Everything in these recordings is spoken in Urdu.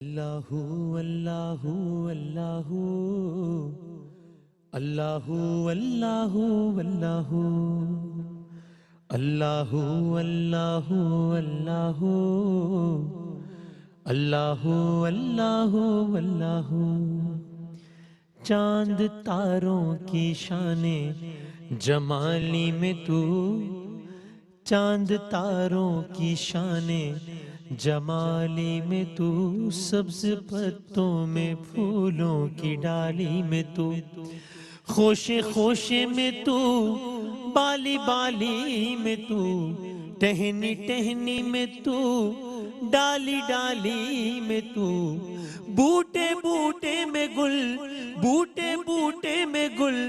اللہ اللہ اللہ اللہ اللہ اللہ اللہ اللہ اللہ اللہ اللہ اللہ چاند تاروں کی شان جمالی میں تو، چاند تاروں کی شان جمالی میں تو، سبز پتوں میں پھولوں کی ڈالی میں تو، خوشے خوشے میں تو، بالی بالی میں تو، ٹہنی ٹہنی میں تو، ڈالی ڈالی میں تو، بوٹے بوٹے میں گل، بوٹے بوٹے میں گل،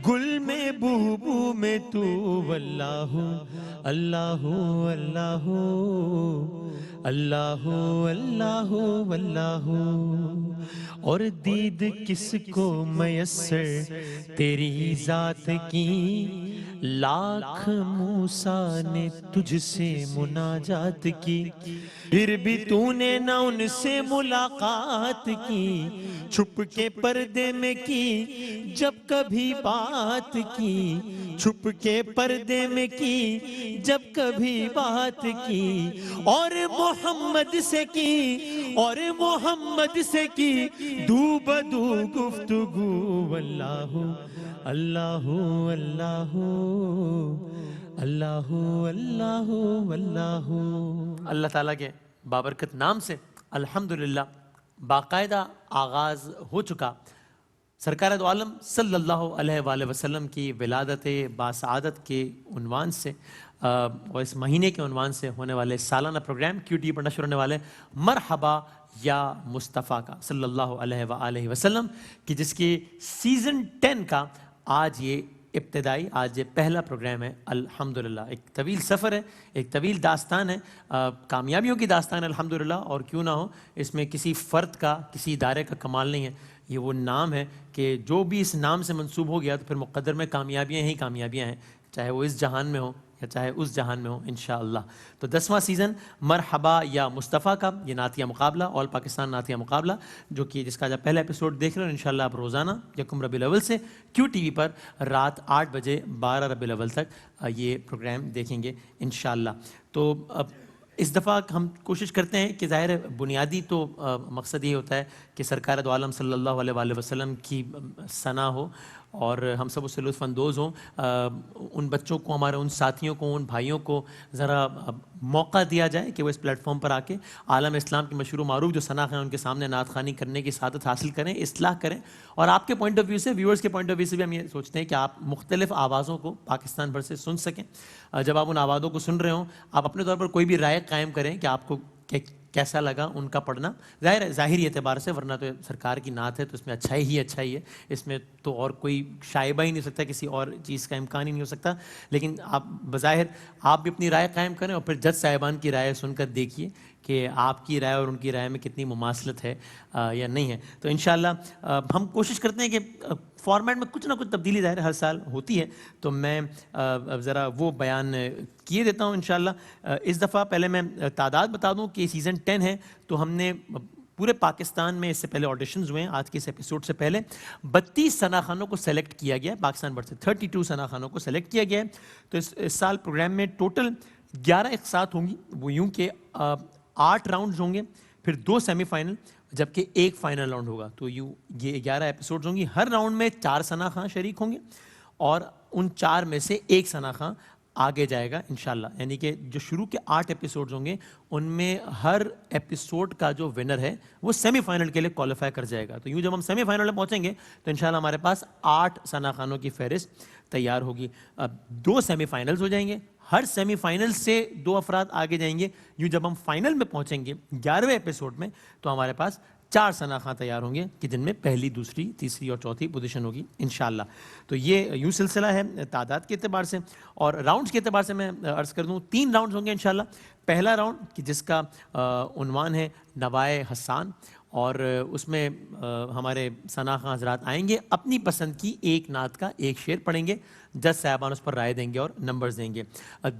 گل میں بو بو میں تو، واللہ اللہ اللہ اللہ اللہ اللہ۔ اور دید کس کو میسر تیری ذات کی، لاکھ موسیٰ نے تجھ سے مناجات کی، پھر بھی تو نے نہ ان سے ملاقات کی، چھپ کے پردے میں کی جب کبھی بات کی، چھپ کے پردے میں کی جب کبھی بات کی، اور محمد سے کی، اور محمد سے کی دو بدو گفتگو، واللہ اللہ اللہ اللہ اللہ اللہ۔ اللہ تعالیٰ کے بابرکت نام سے الحمدللہ باقاعدہ آغاز ہو چکا سرکار دو عالم صلی اللہ علیہ وآلہ وسلم کی ولادت باسعادت کے عنوان سے اور اس مہینے کے عنوان سے ہونے والے سالانہ پروگرام QTV پر نشر ہونے والے مرحبا یا مصطفیٰ کا صلی اللہ علیہ وآلہ وسلم کی، جس کی سیزن 10 کا آج یہ ابتدائی، آج یہ پہلا پروگرام ہے الحمدللہ۔ ایک طویل سفر ہے، ایک طویل داستان ہے، کامیابیوں کی داستان ہے الحمدللہ، اور کیوں نہ ہو اس میں کسی فرد کا، کسی ادارے کا کمال نہیں ہے، یہ وہ نام ہے کہ جو بھی اس نام سے منسوب ہو گیا تو پھر مقدر میں کامیابیاں ہی کامیابیاں ہیں، چاہے وہ اس جہان میں ہو یا چاہے اس جہان میں ہو انشاءاللہ۔ تو 10واں سیزن مرحبا یا مصطفیٰ کا یہ نعتیہ مقابلہ، آل پاکستان نعتیہ مقابلہ، جو کہ جس کا جب پہلا ایپیسوڈ دیکھ رہے ہیں انشاءاللہ آپ روزانہ یکم ربیع الاول سے QTV پر رات 8 بجے 12 ربیع الاول تک یہ پروگرام دیکھیں گے انشاءاللہ۔ تو اس دفعہ ہم کوشش کرتے ہیں کہ ظاہر بنیادی تو مقصد یہ ہوتا ہے کہ سرکار دو عالم صلی اللہ علیہ وآلہ وسلم کی ثنا ہو اور ہم سب اس سے لطف اندوز ہوں، ان بچوں کو، ہمارے ان ساتھیوں کو، ان بھائیوں کو ذرا موقع دیا جائے کہ وہ اس پلیٹ فارم پر آ کے عالم اسلام کی مشہور و معروف جو ثنا ہیں ان کے سامنے نعت خوانی کرنے کی سعادت حاصل کریں، اصلاح کریں، اور آپ کے پوائنٹ آف ویو سے، ویورز کے پوائنٹ آف ویو سے بھی ہم یہ سوچتے ہیں کہ آپ مختلف آوازوں کو پاکستان بھر سے سن سکیں۔ جب آپ ان آوازوں کو سن رہے ہوں، آپ اپنے طور پر کوئی بھی رائے قائم کریں کہ آپ کو کیسا لگا ان کا پڑھنا، ظاہری اعتبار سے، ورنہ تو سرکار کی نعت ہے تو اس میں اچھا ہی ہے، اس میں تو اور کوئی شائبہ ہی نہیں ہو سکتا، کسی اور چیز کا امکان ہی نہیں ہو سکتا، لیکن آپ بظاہر آپ بھی اپنی رائے قائم کریں اور پھر جج صاحبان کی رائے سن کر دیکھیے کہ آپ کی رائے اور ان کی رائے میں کتنی مماثلت ہے یا نہیں ہے۔ تو انشاءاللہ ہم کوشش کرتے ہیں کہ فارمیٹ میں کچھ نہ کچھ تبدیلی ظاہر ہر سال ہوتی ہے، تو میں ذرا وہ بیان کیے دیتا ہوں انشاءاللہ۔ اس دفعہ پہلے میں تعداد بتا دوں کہ سیزن 10 ہے، تو ہم نے پورے پاکستان میں، اس سے پہلے آڈیشنز ہوئے ہیں، آج کے اس ایپیسوڈ سے پہلے 32 ثنا خانوں کو سلیکٹ کیا گیا ہے، پاکستان بھر سے 32 ثنا خانوں کو سلیکٹ کیا گیا ہے۔ تو اس سال پروگرام میں ٹوٹل 11 اقساط ہوں گی، وہ یوں کہ 8 راؤنڈز ہوں گے، پھر 2 سیمی فائنل، جبکہ 1 فائنل راؤنڈ ہوگا۔ تو یہ 11 ایپیسوڈز ہوں گی، ہر راؤنڈ میں 4 ثنا خان شریک ہوں گے، اور ان 4 میں سے 1 ثنا خان آگے جائے گا انشاءاللہ، یعنی کہ جو شروع کے 8 ایپیسوڈز ہوں گے ان میں ہر ایپیسوڈ کا جو ونر ہے وہ سیمی فائنل کے لیے کوالیفائی کر جائے گا۔ تو یوں جب ہم سیمی فائنل میں پہنچیں گے تو انشاءاللہ ہمارے پاس 8 ثنا خانوں کی فہرست تیار ہوگی۔ 2 سیمی فائنلز ہو جائیں گے، ہر سیمی فائنل سے 2 افراد آگے جائیں گے۔ یوں جب ہم فائنل میں پہنچیں گے 11ویں ایپیسوڈ میں تو ہمارے پاس 4 ثنا خان تیار ہوں گے کہ جن میں پہلی، دوسری، تیسری اور چوتھی پوزیشن ہوگی انشاءاللہ۔ تو یہ یوں سلسلہ ہے تعداد کے اعتبار سے، اور راؤنڈز کے اعتبار سے میں عرض کر دوں 3 راؤنڈز ہوں گے انشاءاللہ۔ پہلا راؤنڈ کہ جس کا عنوان ہے نوائے حسان، اور اس میں ہمارے ثنا خان حضرات آئیں گے، اپنی پسند کی ایک نعت کا ایک شعر پڑھیں گے، جج صاحبان اس پر رائے دیں گے اور نمبرز دیں گے۔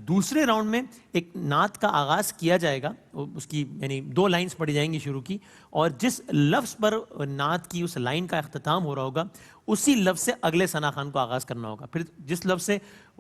دوسرے راؤنڈ میں ایک نعت کا آغاز کیا کیا جائے گا اس کی یعنی 2 لائنز پڑھی جائیں گی شروع کی, اور جس لفظ پر نعت کی اس لائن کا اختتام ہو رہا ہوگا اسی لفظ سے اگلے ثنا خوان کو آغاز کرنا ہوگا. پھر جس لفظ سے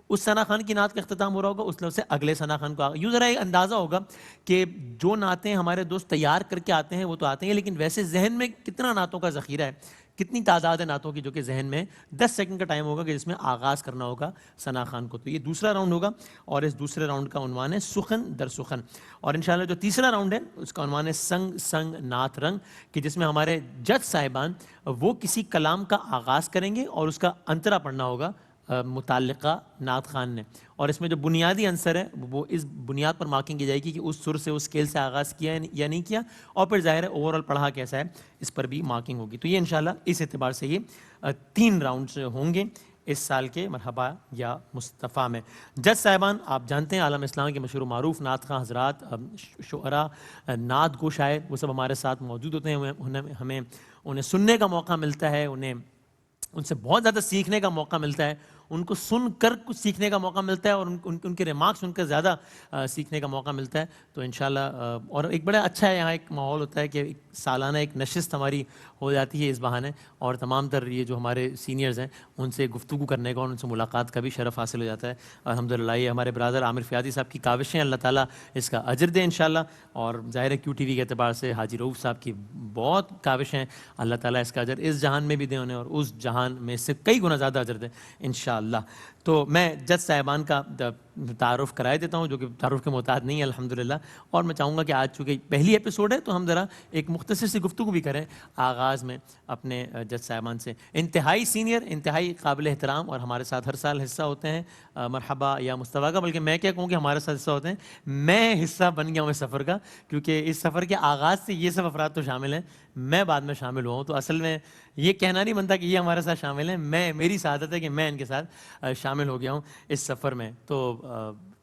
اس ثنا خوان کی نعت کا اختتام ہو رہا ہوگا اس لفظ سے اگلے ثنا خوان کو یوں ذرا ایک اندازہ ہوگا کہ جو نعتیں ہمارے دوست تیار کر کے آتے ہیں وہ تو آتے ہیں, لیکن ویسے ذہن میں کتنا نعتوں کا ذخیرہ ہے, کتنی تعداد ہے نعتوں کی جو کہ ذہن میں 10 سیکنڈ کا ٹائم ہوگا کہ جس میں آغاز کرنا ہوگا ثنا خوان کو. تو یہ دوسرا راؤنڈ ہوگا, اور اس دوسرے راؤنڈ کا عنوان ہے سخن در سخن. اور انشاءاللہ جو تیسرا راؤنڈ ہے اس کا عنوان ہے سنگ سنگ نعت رنگ, کہ جس میں ہمارے جج صاحبان وہ کسی کلام کا آغاز کریں گے اور اس کا انترا پڑھنا ہوگا متعلقہ نعت خان نے, اور اس میں جو بنیادی عنصر ہے وہ اس بنیاد پر مارکنگ کی جائے گی کہ اس سر سے اس اسکیل سے آغاز کیا ہے یا نہیں کیا, اور پھر ظاہر ہے اوور آل پڑھا کیسا ہے اس پر بھی مارکنگ ہوگی. تو یہ انشاءاللہ اس اعتبار سے یہ 3 راؤنڈز ہوں گے اس سال کے مرحبا یا مصطفیٰ میں. جج صاحبان آپ جانتے ہیں عالم اسلام کے مشہور و معروف نعت خواں حضرات, شعراء, نعت گو شاعر, وہ سب ہمارے ساتھ موجود ہوتے ہیں. ہمیں انہیں سننے کا موقع ملتا ہے, ان سے بہت زیادہ سیکھنے کا موقع ملتا ہے, ان کو سن کر کچھ سیکھنے کا موقع ملتا ہے, اور ان کے ریمارکس سن کر زیادہ سیکھنے کا موقع ملتا ہے. تو انشاءاللہ اور ایک بڑا اچھا یہاں ایک ماحول ہوتا ہے کہ سالانہ ایک نشست ہماری ہو جاتی ہے اس بہانے, اور تمام تر یہ جو ہمارے سینئرز ہیں ان سے گفتگو کرنے کا اور ان سے ملاقات کا بھی شرف حاصل ہو جاتا ہے. الحمدللہ یہ ہمارے برادر عامر فیاضی صاحب کی کاوشیں, اللہ تعالیٰ اس کا اجر دے انشاءاللہ. اور ظاہر ہے کیو ٹی وی کے اعتبار سے حاجی رؤوف صاحب کی بہت کاوشیں, اللہ تعالیٰ اس کا اجر اس جہان میں بھی دے انہیں, اور اس جہان میں سے کئی گنا زیادہ اجر دے انشاءاللہ. تو میں جج صاحبان کا تعارف کرائے دیتا ہوں جو کہ تعارف کے محتاج نہیں ہے الحمدللہ, اور میں چاہوں گا کہ آج چونکہ پہلی ایپیسوڈ ہے تو ہم ذرا ایک مختصر سی گفتگو بھی کریں آغاز میں اپنے جج صاحبان سے. انتہائی سینئر, انتہائی قابل احترام, اور ہمارے ساتھ ہر سال حصہ ہوتے ہیں مرحبا یا مصطفیٰ کا, بلکہ میں کیا کہوں کہ ہمارے ساتھ حصہ ہوتے ہیں, میں حصہ بن گیا ہوں اس سفر کا, کیونکہ اس سفر کے آغاز سے یہ سب افراد تو شامل ہیں, میں بعد میں شامل ہوا ہوں. تو اصل میں یہ کہنا نہیں بنتا کہ یہ ہمارے ساتھ شامل ہیں, میری سعادت ہے کہ میں ان کے ساتھ شامل ہو گیا ہوں اس سفر میں. تو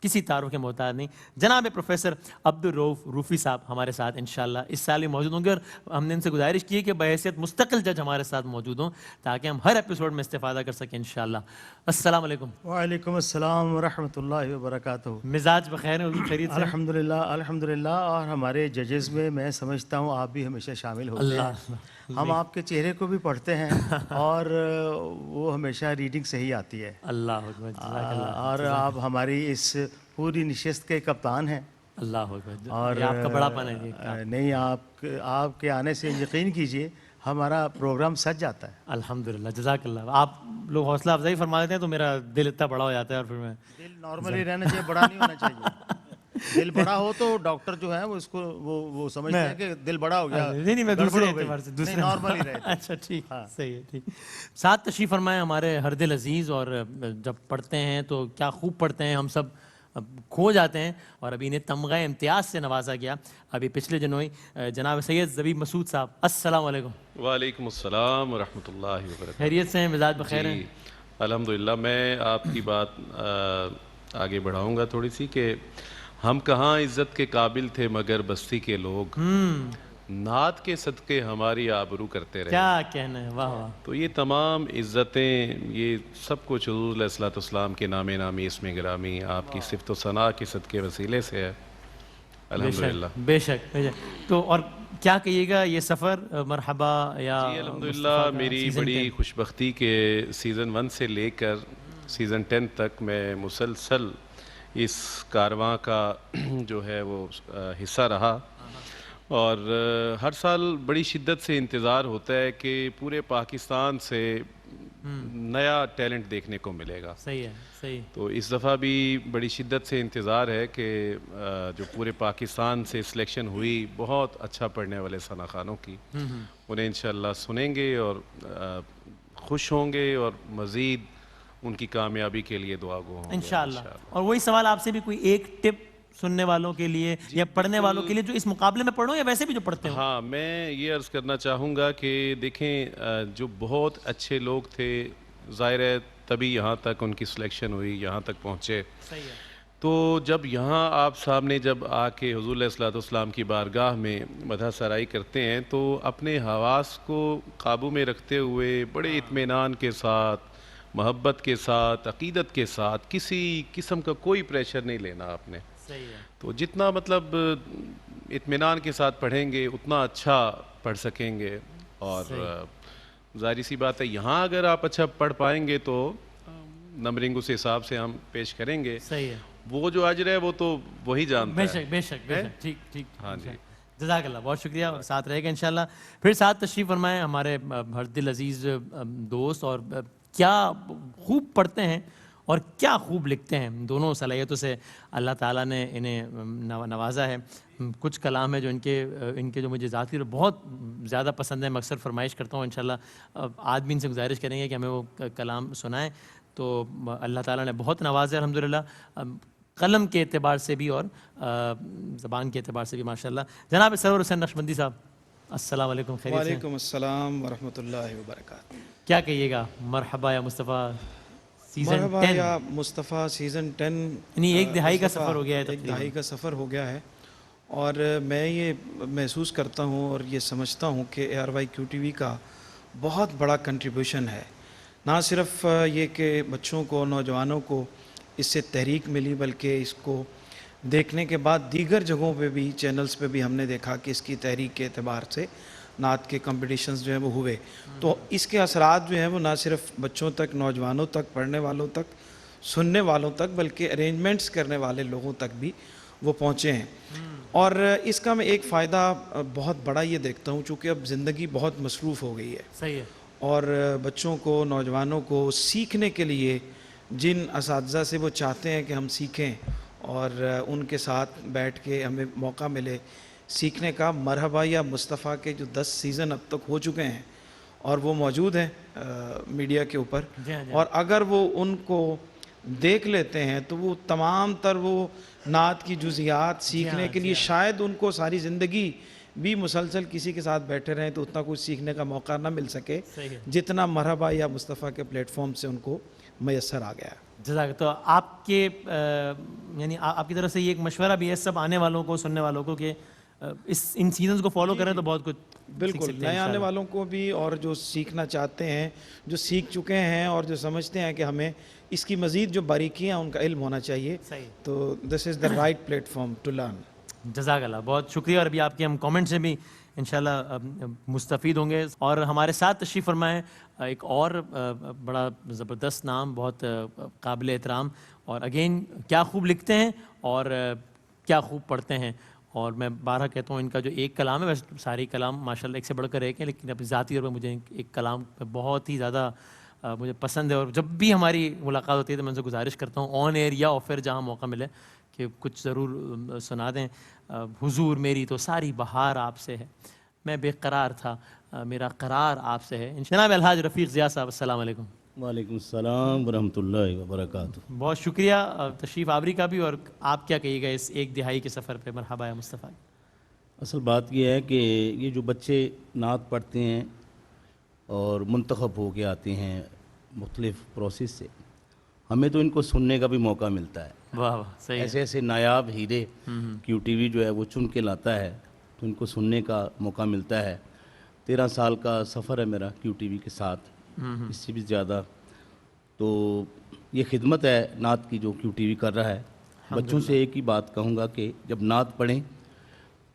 کسی تعارف کے محتاج نہیں. جناب پروفیسر عبدالرؤوف روفی صاحب ہمارے ساتھ انشاءاللہ اس سال بھی موجود ہوں گے, اور ہم نے ان سے گزارش کی ہے کہ بحیثیت مستقل جج ہمارے ساتھ موجود ہوں تاکہ ہم ہر ایپیسوڈ میں استفادہ کر سکیں انشاءاللہ. السلام علیکم. وعلیکم السلام ورحمۃ اللہ وبرکاتہ. مزاج بخیر ہے, خیریت سے؟ الحمدللہ الحمدللہ. اور ہمارے ججز میں میں سمجھتا ہوں آپ بھی ہمیشہ شامل ہوتے ہیں. ہم آپ کے چہرے کو بھی پڑھتے ہیں اور وہ ہمیشہ ریڈنگ صحیح آتی ہے. اللہ اکبر, جزاک اللہ. اور آپ ہماری اس پوری نشست کے کپتان ہیں. اللہ اکبر. اور آپ کا بڑا پن ہے جی. نہیں, آپ کے آنے سے یقین کیجئے ہمارا پروگرام سج جاتا ہے. الحمدللہ, جزاک اللہ. آپ لوگ حوصلہ افزائی فرما دیتے ہیں تو میرا دل اتنا بڑا ہو جاتا ہے, اور پھر میں دل نارملی رہنا چاہیے, بڑا نہیں ہونا چاہیے. دل بڑا ہو تو ڈاکٹر جو ہے وہ اس کو وہ سمجھتے ہیں کہ دل بڑا ہو گیا. نہیں میں دوسرے اعتبار سے دوسرے نارملی رہتے. اچھا ٹھیک, صحیح ہے, ٹھیک. ساتھ تشریف فرمائے ہمارے ہر دل عزیز, اور جب پڑھتے ہیں تو کیا خوب پڑھتے ہیں, ہم سب کھو جاتے ہیں. اور ابھی انہیں تمغہ امتیاز سے نوازا گیا ابھی پچھلے جنوئی, جناب سید زبیب مسعود صاحب. السلام علیکم. وعلیکم السلام ورحمۃ اللہ وبرکاتہ. خیریت سے ہیں, مزاج بخیر ہیں؟ الحمدللہ. میں آپ کی بات آگے بڑھاؤں گا تھوڑی سی کہ ہم کہاں عزت کے قابل تھے مگر بستی کے لوگ, نعت کے صدقے ہماری آبرو کرتے رہے. کیا کہنا ہے, واہ واہ. تو یہ تمام عزتیں, یہ سب کچھ حضور علیہ الصلوۃ والسلام کے نام نامی اسم گرامی آپ کی صفت و ثنا کے صدقے وسیلے سے ہے الحمدللہ. بے شک. تو اور کیا کہیے گا یہ سفر مرحبا یا؟ جی الحمدللہ, میری بڑی خوشبختی کہ سیزن 1 سے لے کر سیزن 10 تک میں مسلسل اس کارواں کا جو ہے وہ حصہ رہا, اور ہر سال بڑی شدت سے انتظار ہوتا ہے کہ پورے پاکستان سے نیا ٹیلنٹ دیکھنے کو ملے گا. صحیح ہے, صحیح. تو اس دفعہ بھی بڑی شدت سے انتظار ہے کہ جو پورے پاکستان سے سلیکشن ہوئی بہت اچھا پڑھنے والے ثنا خوانوں کی, انہیں انشاءاللہ سنیں گے اور خوش ہوں گے, اور مزید ان کی کامیابی کے لیے دعا گو ہوں گے انشاءاللہ. اور وہی سوال آپ سے بھی, کوئی ایک ٹپ سننے والوں کے لیے یا پڑھنے والوں کے لیے جو اس مقابلے میں پڑھو یا ویسے بھی جو پڑھتے ہیں؟ ہاں, میں یہ عرض کرنا چاہوں گا کہ دیکھیں جو بہت اچھے لوگ تھے, ظاہر ہے تبھی یہاں تک ان کی سلیکشن ہوئی, یہاں تک پہنچے. صحیح ہے. تو جب یہاں آپ سامنے جب آ کے حضور علیہ الصلوۃ والسلام کی بارگاہ میں مدح سرائی کرتے ہیں تو اپنے حواس کو قابو میں رکھتے ہوئے بڑے اطمینان کے ساتھ, محبت کے ساتھ, عقیدت کے ساتھ, کسی قسم کا کوئی پریشر نہیں لینا آپ نے. صحیح ہے. تو جتنا مطلب اطمینان کے ساتھ پڑھیں گے اتنا اچھا پڑھ سکیں گے. اور ظاہری سی بات ہے یہاں اگر آپ اچھا پڑھ پائیں گے تو نمبرنگ اس حساب سے ہم پیش کریں گے. صحیح ہے. وہ جو اجر ہے وہ تو وہی جانتا بے ہے. شک بے شک بے شک. ٹھیک ٹھیک. ہاں جی. جزاک اللہ, بہت شکریہ, اور ساتھ رہے گا انشاءاللہ. پھر ساتھ تشریف فرمائیں ہمارے ہر دل عزیز دوست, اور کیا خوب پڑھتے ہیں اور کیا خوب لکھتے ہیں. دونوں صلاحیتوں سے اللہ تعالیٰ نے انہیں نوازا ہے. کچھ کلام ہے جو ان کے جو مجھے ذاتی بہت زیادہ پسند ہے, میں اکثر فرمائش کرتا ہوں انشاءاللہ آج بھی ان سے گزارش کریں گے کہ ہمیں وہ کلام سنائیں. تو اللہ تعالیٰ نے بہت نوازا ہے الحمدللہ, قلم کے اعتبار سے بھی اور زبان کے اعتبار سے بھی ماشاءاللہ. جناب سرور حسین نقشبندی صاحب, السلام علیکم, خیریت سے؟ وعلیکم السلام ورحمۃ اللہ وبرکاتہ. کیا کہیے گا, مرحبا یا مصطفیٰ سیزن مرحبا 10, یا مصطفیٰ سیزن 10, یعنی ایک دہائی کا مصطفیٰ سفر ہو گیا ہے ایک تقریباً. دہائی کا سفر ہو گیا ہے, اور میں یہ محسوس کرتا ہوں اور یہ سمجھتا ہوں کہ ARYQTV کا بہت بڑا کنٹریبیوشن ہے. نہ صرف یہ کہ بچوں کو, نوجوانوں کو اس سے تحریک ملی, بلکہ اس کو دیکھنے کے بعد دیگر جگہوں پہ بھی, چینلز پہ بھی ہم نے دیکھا کہ اس کی تحریک کے اعتبار سے نعت کے کمپٹیشنز جو ہیں وہ ہوئے. تو اس کے اثرات جو ہیں وہ نہ صرف بچوں تک, نوجوانوں تک, پڑھنے والوں تک, سننے والوں تک, بلکہ ارینجمنٹس کرنے والے لوگوں تک بھی وہ پہنچے ہیں. اور اس کا میں ایک فائدہ بہت بڑا یہ دیکھتا ہوں, چونکہ اب زندگی بہت مصروف ہو گئی ہے, صحیح ہے. اور بچوں کو, نوجوانوں کو سیکھنے کے لیے جن اساتذہ سے وہ چاہتے ہیں کہ ہم سیکھیں اور ان کے ساتھ بیٹھ کے ہمیں موقع ملے سیکھنے کا, مرحبا یا مصطفیٰ کے جو 10 سیزن اب تک ہو چکے ہیں اور وہ موجود ہیں میڈیا کے اوپر, اور اگر وہ ان کو دیکھ لیتے ہیں تو وہ تمام تر وہ نعت کی جزیات سیکھنے کے لیے شاید ان کو ساری زندگی بھی مسلسل کسی کے ساتھ بیٹھے رہیں تو اتنا کچھ سیکھنے کا موقع نہ مل سکے جتنا مرحبا یا مصطفیٰ کے پلیٹ فارم سے ان کو میسر آ گیا. جزاک. تو آپ کے یعنی آپ کی طرف سے یہ ایک مشورہ بھی ہے سب آنے والوں کو, سننے والوں کو, کہ ان سیزنز کو فالو کریں تو بہت کچھ بالکل, نئے آنے والوں کو بھی, اور جو سیکھنا چاہتے ہیں, جو سیکھ چکے ہیں اور جو سمجھتے ہیں کہ ہمیں اس کی مزید جو باریکیاں ان کا علم ہونا چاہیے, تو this is the right platform to learn. جزاک اللہ, بہت شکریہ. اور ابھی آپ کے ہم کامنٹ سے بھی انشاءاللہ مستفید ہوں گے. اور ہمارے ساتھ تشریف فرمائیں ایک اور بڑا زبردست نام, بہت قابل احترام, اور اگین کیا خوب لکھتے ہیں اور کیا خوب پڑھتے ہیں. اور میں بارہ کہتا ہوں ان کا جو ایک کلام ہے, ویسے ساری کلام ماشاءاللہ ایک سے بڑھ کر ایک ہیں, لیکن اپنی ذاتی طور پر مجھے ایک کلام بہت ہی زیادہ مجھے پسند ہے, اور جب بھی ہماری ملاقات ہوتی ہے تو میں ان سے گزارش کرتا ہوں آن ایئر یا آف ایئر جہاں موقع ملے کہ کچھ ضرور سنا دیں. حضور میری تو ساری بہار آپ سے ہے, میں بے قرار تھا میرا قرار آپ سے ہے. جناب الحاج رفیق ضیاء صاحب, السلام علیکم. وعلیکم السلام ورحمۃ اللہ وبرکاتہ. بہت شکریہ تشریف آوری کا بھی, اور آپ کیا کہیے گا اس ایک دہائی کے سفر پہ, مرحبا یا مصطفیٰ؟ اصل بات یہ ہے کہ یہ جو بچے نعت پڑھتے ہیں اور منتخب ہو کے آتے ہیں مختلف پروسیس سے, ہمیں تو ان کو سننے کا بھی موقع ملتا ہے. واہ واہ, صحیح. ایسے ایسے نایاب ہیرے QTV جو ہے وہ چن کے لاتا ہے, تو ان کو سننے کا موقع ملتا ہے. 13 سال کا سفر ہے میرا QTV کے ساتھ, اس سے بھی زیادہ. تو یہ خدمت ہے نعت کی جو QTV کر رہا ہے. بچوں سے ایک ہی بات کہوں گا کہ جب نعت پڑھیں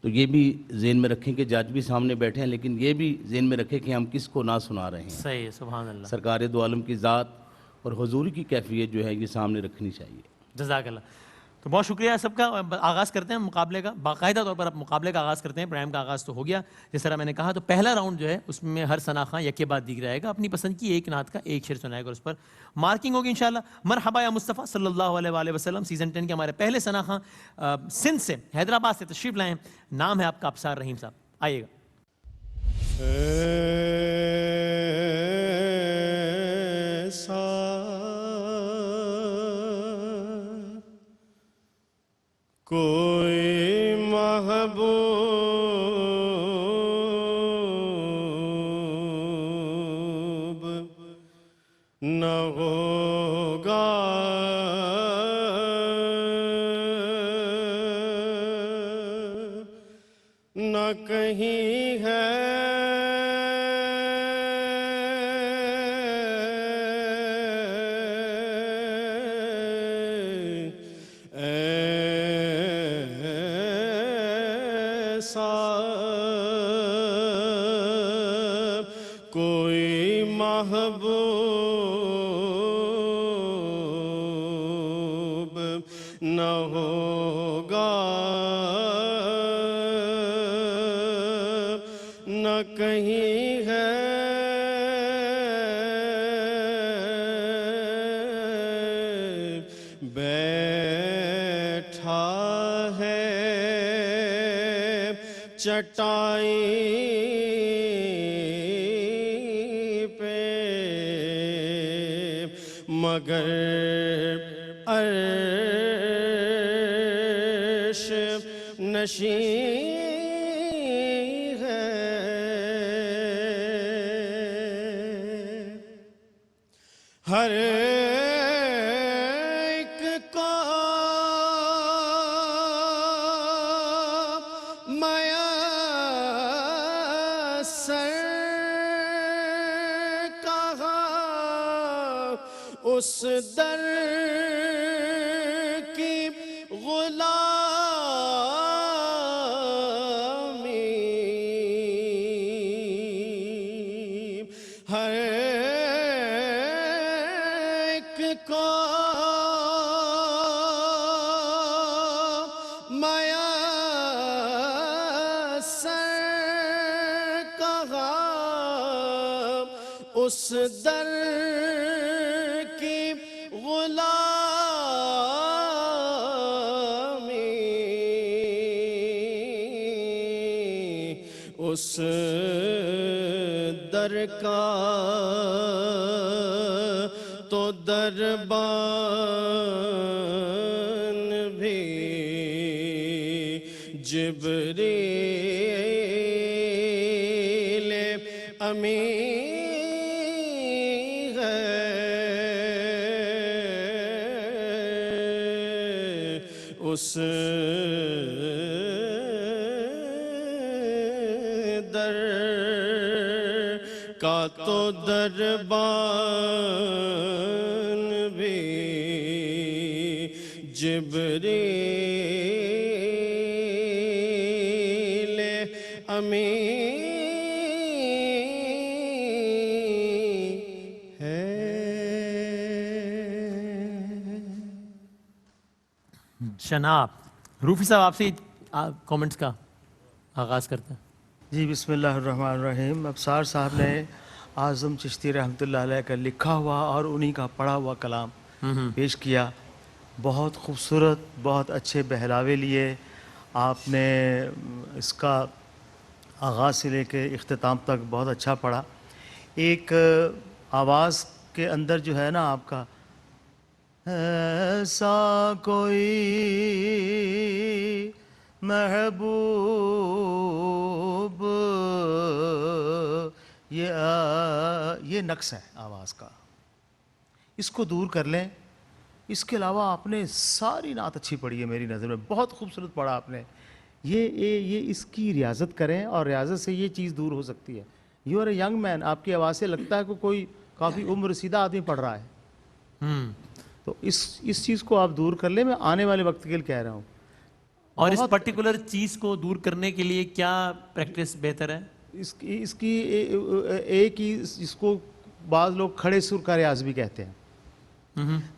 تو یہ بھی ذہن میں رکھیں کہ جج بھی سامنے بیٹھے ہیں, لیکن یہ بھی ذہن میں رکھیں کہ ہم کس کو نعت سنا رہے ہیں. صحیح ہے, سبحان اللہ. سرکار دو عالم کی ذات اور حضور کی کیفیت جو ہے یہ سامنے رکھنی چاہیے. جزاک اللہ. تو بہت شکریہ سب کا. آغاز کرتے ہیں مقابلے کا, باقاعدہ طور پر اب مقابلے کا آغاز کرتے ہیں. پرائم کا آغاز تو ہو گیا جس طرح میں نے کہا. تو پہلا راؤنڈ جو ہے اس میں ہر ثنا خاں یکے بعد دیکھ رہے گا, اپنی پسند کی ایک نعت کا ایک شعر سنائے گا, اور اس پر مارکنگ ہوگی انشاءاللہ. مرحبا یا مصطفیٰ صلی اللہ علیہ وآلہ وسلم سیزن 10 کے ہمارے پہلے ثنا خاں سندھ سے, حیدرآباد سے تشریف لائیں. نام ہے آپ کا ابصار رحیم صاحب, آئیے گا. کوئی محبوب نہ ہوگا نہ کہیں ہے اے کوئی محبوب نہ ہوگا نہ کہیں ہے بیٹھا ہے چٹائی پہ مگر عرش نشین ہے ہر ایک کو میسر کہا اس در کی غلامی ہر ایک کو میسر کہا اس در کی غلامی اس در کا تو دربان بھی جبریل امین ہے اس در کا تو دربان بھی جبریل امین ہے جناب روفی صاحب آپ سے کامنٹس کا آغاز کرتے ہیں. جی بسم اللہ الرحمن الرحیم. ابصار صاحب نے اعظم چشتی رحمۃ اللہ علیہ کا لکھا ہوا اور انہی کا پڑھا ہوا کلام پیش کیا. بہت خوبصورت, بہت اچھے بہلاوے لیے آپ نے اس کا آغاز سے لے کے اختتام تک بہت اچھا پڑھا. ایک آواز کے اندر جو ہے نا آپ کا ایسا کوئی محبوب, یہ نقص ہے آواز کا, اس کو دور کر لیں. اس کے علاوہ آپ نے ساری نعت اچھی پڑھی ہے میری نظر میں, بہت خوبصورت پڑھا آپ نے. یہ اس کی ریاضت کریں اور ریاضت سے یہ چیز دور ہو سکتی ہے. You are a young man, آپ کی آواز سے لگتا ہے کہ کوئی کافی عمر رسیدہ آدمی پڑھ رہا ہے. تو اس چیز کو آپ دور کر لیں. میں آنے والے وقت کے لیے کہہ رہا ہوں. اور اس پرٹیکولر چیز کو دور کرنے کے لیے کیا پریکٹس بہتر ہے؟ اس کی ایک ہی, اس کو بعض لوگ کھڑے سر کا ریاض بھی کہتے ہیں.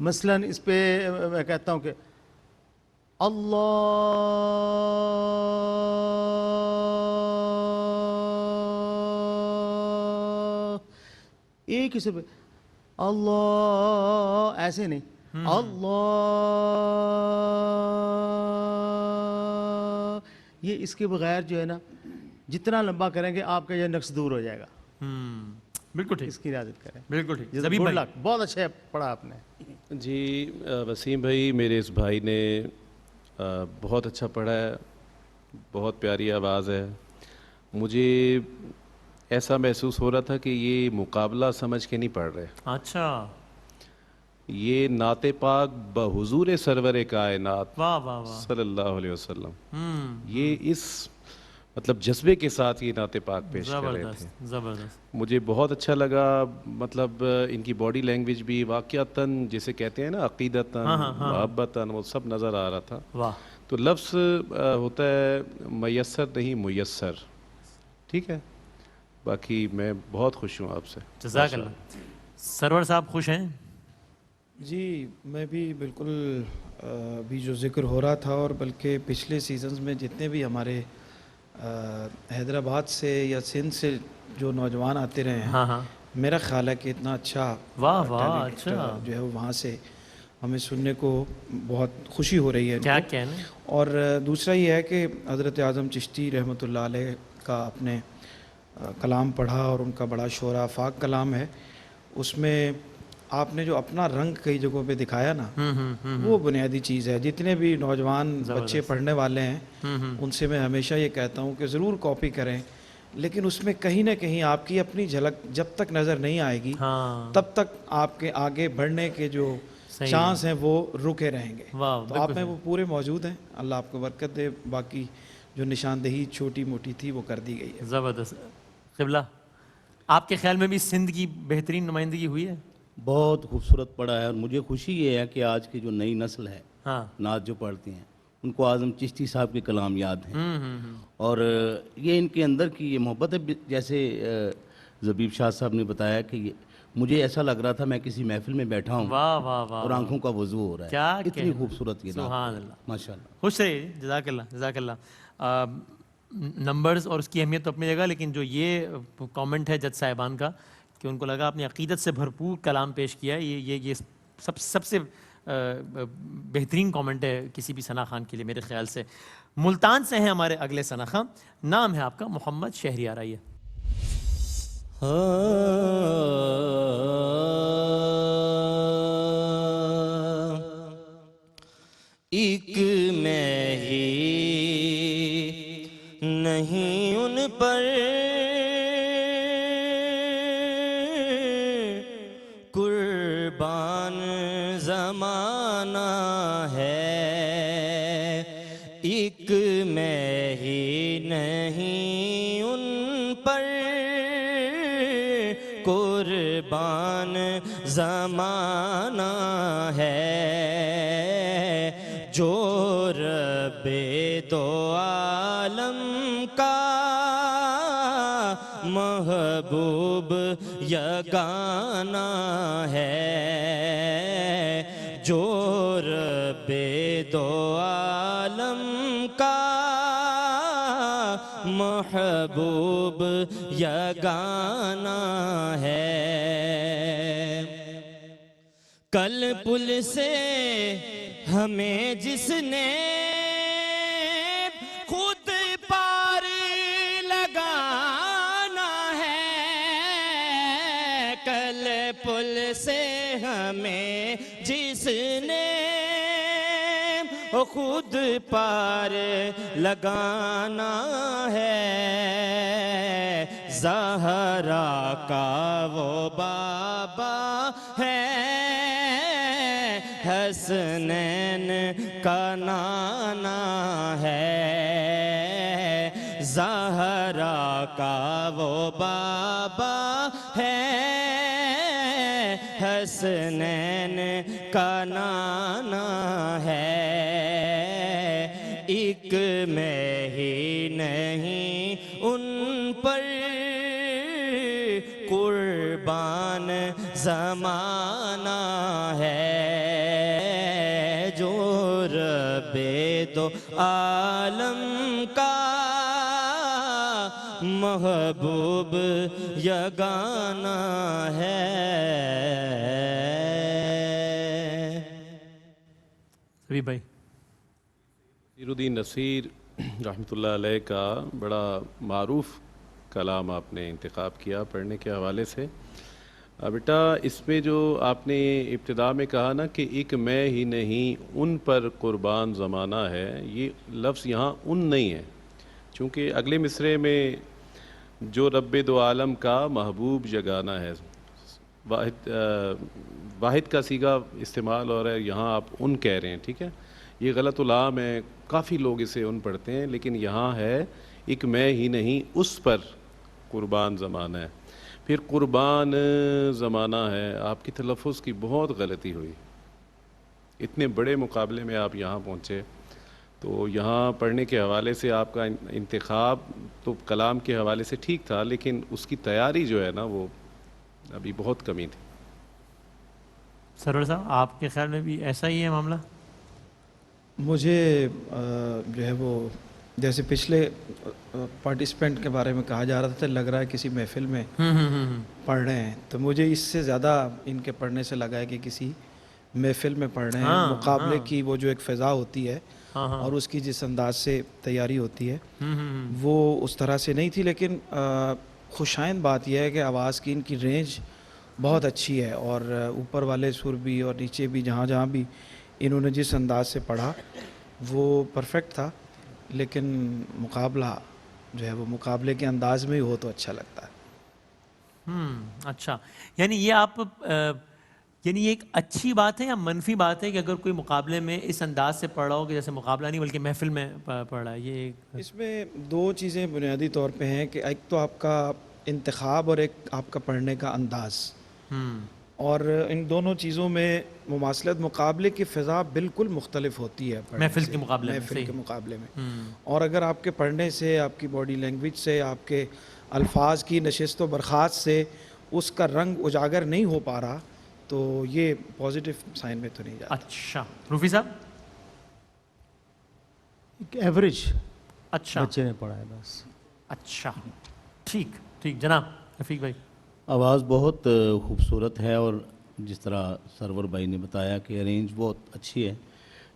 مثلا اس پہ میں کہتا ہوں کہ اللہ, ایک ہی سے اللہ, ایسے نہیں اللہ, یہ اس کے بغیر جو ہے نا جتنا لمبا کریں گے آپ کا یہ نقص دور ہو جائے گا. بالکل ٹھیک, اس کی ریاضت کریں. بالکل ٹھیک. زبی بھائی بہت اچھا پڑھا آپ نے. جی وسیم بھائی, میرے اس بھائی نے بہت اچھا پڑھا ہے, بہت پیاری آواز ہے. مجھے ایسا محسوس ہو رہا تھا کہ یہ مقابلہ سمجھ کے نہیں پڑھ رہے. اچھا, یہ نعت پاک بحضور سرور کائنات واہ واہ واہ, صلی اللہ علیہ وسلم, یہ اس مطلب جذبے کے ساتھ یہ نعت پاک پیش کر رہے تھے. زبردست. مجھے بہت اچھا لگا. مطلب ان کی باڈی لینگویج بھی واقعتاً جسے کہتے ہیں نا عقیدتاً محبتاً, وہ سب نظر آ رہا تھا. واہ. تو لفظ ہوتا ہے میسر نہیں میسر, ٹھیک ہے. باقی میں بہت خوش ہوں آپ سے. جزاک اللہ. سرور صاحب خوش ہیں؟ جی میں بھی بالکل ابھی جو ذکر ہو رہا تھا، اور بلکہ پچھلے سیزنز میں جتنے بھی ہمارے حیدرآباد سے یا سندھ سے جو نوجوان آتے رہے ہیں، ہاں ہاں. میرا خیال ہے کہ اتنا اچھا واہ واہ، ٹیلنٹ اچھا. جو ہے وہ وہاں سے ہمیں سننے کو بہت خوشی ہو رہی ہے ان کیا کو. کہنے. اور دوسرا یہ ہے کہ حضرت اعظم چشتی رحمۃ اللہ علیہ کا اپنے کلام پڑھا، اور ان کا بڑا شعر آفاق کلام ہے. اس میں آپ نے جو اپنا رنگ کئی جگہوں پہ دکھایا نا، وہ بنیادی چیز ہے. جتنے بھی نوجوان بچے پڑھنے والے ہیں ان سے میں ہمیشہ یہ کہتا ہوں کہ ضرور کاپی کریں، لیکن اس میں کہیں نہ کہیں آپ کی اپنی جھلک جب تک نظر نہیں آئے گی ہاں تب تک آپ کے آگے بڑھنے کے جو صحیح. چانس ہیں وہ رکے رہیں گے. واہ، تو آپ میں وہ پورے موجود ہیں. اللہ آپ کو برکت دے. باقی جو نشاندہی چھوٹی موٹی تھی وہ کر دی گئی ہے. زبردست. قبلہ، آپ کے خیال میں بھی سندھ کی بہترین نمائندگی ہوئی ہے؟ بہت خوبصورت پڑھا ہے، اور مجھے خوشی یہ ہے کہ آج کی جو نئی نسل ہے ہاں. نعت جو پڑھتے ہیں ان کو اعظم چشتی صاحب کے کلام یاد ہیں، اور یہ ان کے اندر کی یہ محبت ہے. جیسے زبیب شاہ صاحب نے بتایا کہ مجھے ایسا لگ رہا تھا میں کسی محفل میں بیٹھا ہوں واہ واہ واہ. اور آنکھوں کا وضو ہو رہا ہے. کیا اتنی کہنا. خوبصورت یہ سبحان نعت اللہ. ماشاء اللہ. خوش رہیے. جزاک اللہ جزاک اللہ. نمبرز اور اس کی اہمیت تو اپنی جگہ، لیکن جو یہ کامنٹ ہے جج صاحبان کا کہ ان کو لگا اپنی عقیدت سے بھرپور کلام پیش کیا ہے، یہ سب سے بہترین کامنٹ ہے کسی بھی ثنا خان کے لیے میرے خیال سے. ملتان سے ہیں ہمارے اگلے ثنا خان، نام ہے آپ کا محمد شہریار. آئیے. ایک میں ہی نہیں ان پر قربان زمانہ ہے. ایک میں ہی نہیں ان پر قربان زمانہ ہے. جو رب دو عالم کا محبوب یگانہ ہے. جو رب دو عالم کا محبوب یگانہ ہے. کل پل سے ہمیں جس نے خود پار لگانا ہے. کل پل سے ہمیں جس نے خود پار لگانا ہے. زہرا کا وہ بابا ہے، حسنین کا نانا ہے. زہرا کا وہ بابا ہے، حسنین کا نانا ہے. ایک میں ہی نہیں ان پر قربان زمانہ ہے. جو رب دو عالم کا محبوب یگانہ ہے. سبھی بھائی. نصیر الدین نصیر رحمۃ اللہ علیہ کا بڑا معروف کلام آپ نے انتخاب کیا پڑھنے کے حوالے سے. بیٹا اس میں جو آپ نے ابتدا میں کہا نا کہ ایک میں ہی نہیں ان پر قربان زمانہ ہے، یہ لفظ یہاں ان نہیں ہے، چونکہ اگلے مصرعے میں جو رب دو عالم کا محبوب یگانہ ہے، واحد کا صیغہ استعمال ہو رہا ہے، یہاں آپ ان کہہ رہے ہیں. ٹھیک ہے، یہ غلط العام ہے، کافی لوگ اسے ان پڑھتے ہیں، لیکن یہاں ہے ایک میں ہی نہیں اس پر قربان زمانہ ہے. پھر قربان زمانہ ہے، آپ کی تلفظ کی بہت غلطی ہوئی. اتنے بڑے مقابلے میں آپ یہاں پہنچے تو یہاں پڑھنے کے حوالے سے آپ کا انتخاب تو کلام کے حوالے سے ٹھیک تھا، لیکن اس کی تیاری جو ہے نا وہ ابھی بہت کمی تھی. سرور صاحب آپ کے خیال میں بھی ایسا ہی ہے معاملہ؟ مجھے جو ہے وہ جیسے پچھلے پارٹیسپینٹ کے بارے میں کہا جا رہا تھا، لگ رہا ہے کسی محفل میں پڑھ رہے ہیں، تو مجھے اس سے زیادہ ان کے پڑھنے سے لگا ہے کہ کسی محفل میں پڑھ رہے ہیں. مقابلے کی وہ جو ایک فضا ہوتی ہے اور اس کی جس انداز سے تیاری ہوتی ہے وہ اس طرح سے نہیں تھی. لیکن خوشائند بات یہ ہے کہ آواز کی ان کی رینج بہت اچھی ہے، اور اوپر والے سر بھی اور نیچے بھی جہاں جہاں بھی انہوں نے جس انداز سے پڑھا وہ پرفیکٹ تھا. لیکن مقابلہ جو ہے وہ مقابلے کے انداز میں ہی ہو تو اچھا لگتا ہے. اچھا، یعنی یہ آپ یعنی یہ ایک اچھی بات ہے یا منفی بات ہے کہ اگر کوئی مقابلے میں اس انداز سے پڑھ رہا ہو کہ جیسے مقابلہ نہیں بلکہ محفل میں پڑھ رہا ہے؟ یہ اس میں دو چیزیں بنیادی طور پہ ہیں کہ ایک تو آپ کا انتخاب اور ایک آپ کا پڑھنے کا انداز، اور ان دونوں چیزوں میں مماثلت مقابلے کی فضا بالکل مختلف ہوتی ہے محفل کے مقابلے میں. محفل کے مقابلے میں. اور اگر آپ کے پڑھنے سے، آپ کی باڈی لینگویج سے، آپ کے الفاظ کی نشست و برخاست سے اس کا رنگ اجاگر نہیں ہو پا رہا تو یہ پازیٹیو سائن میں تو نہیں جاتا. اچھا روفی صاحب؟ ایک ایوریج اچھا بچے نے پڑھا ہے بس. اچھا ٹھیک جناب رفیق بھائی. آواز بہت خوبصورت ہے، اور جس طرح سرور بھائی نے بتایا کہ رینج بہت اچھی ہے،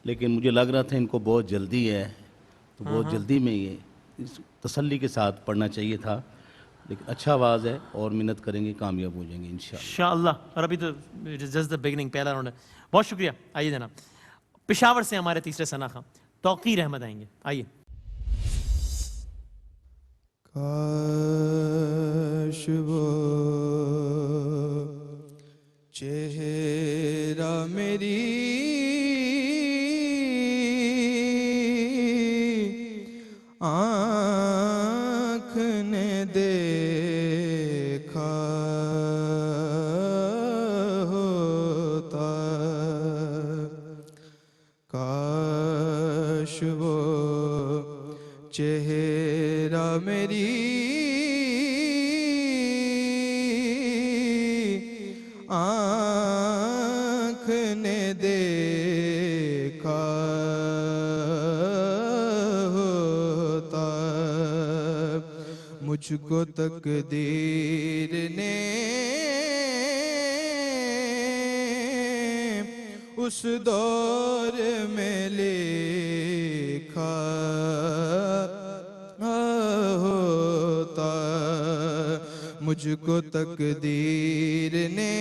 لیکن مجھے لگ رہا تھا ان کو بہت جلدی ہے، تو بہت جلدی میں یہ اس تسلی کے ساتھ پڑھنا چاہیے تھا. لیکن اچھا آواز ہے، اور محنت کریں گے کامیاب ہو جائیں گے انشاءاللہ. انشاءاللہ. اور ابھی تو جسٹ دا بگننگ، پہلا راؤنڈ ہے. بہت شکریہ. آئیے جناب پشاور سے ہمارے تیسرے ثنا خان توقیر احمد آئیں گے. آئیے. کاش وہ چہرہ میری آنکھ نے دیکھا ہوتا، کاش وہ چہرہ میری آنکھ نے دیکھا ہوتا، مجھ کو تقدیر نے اس دور میں لکھا ہوتا، مجھ کو تقدیر نے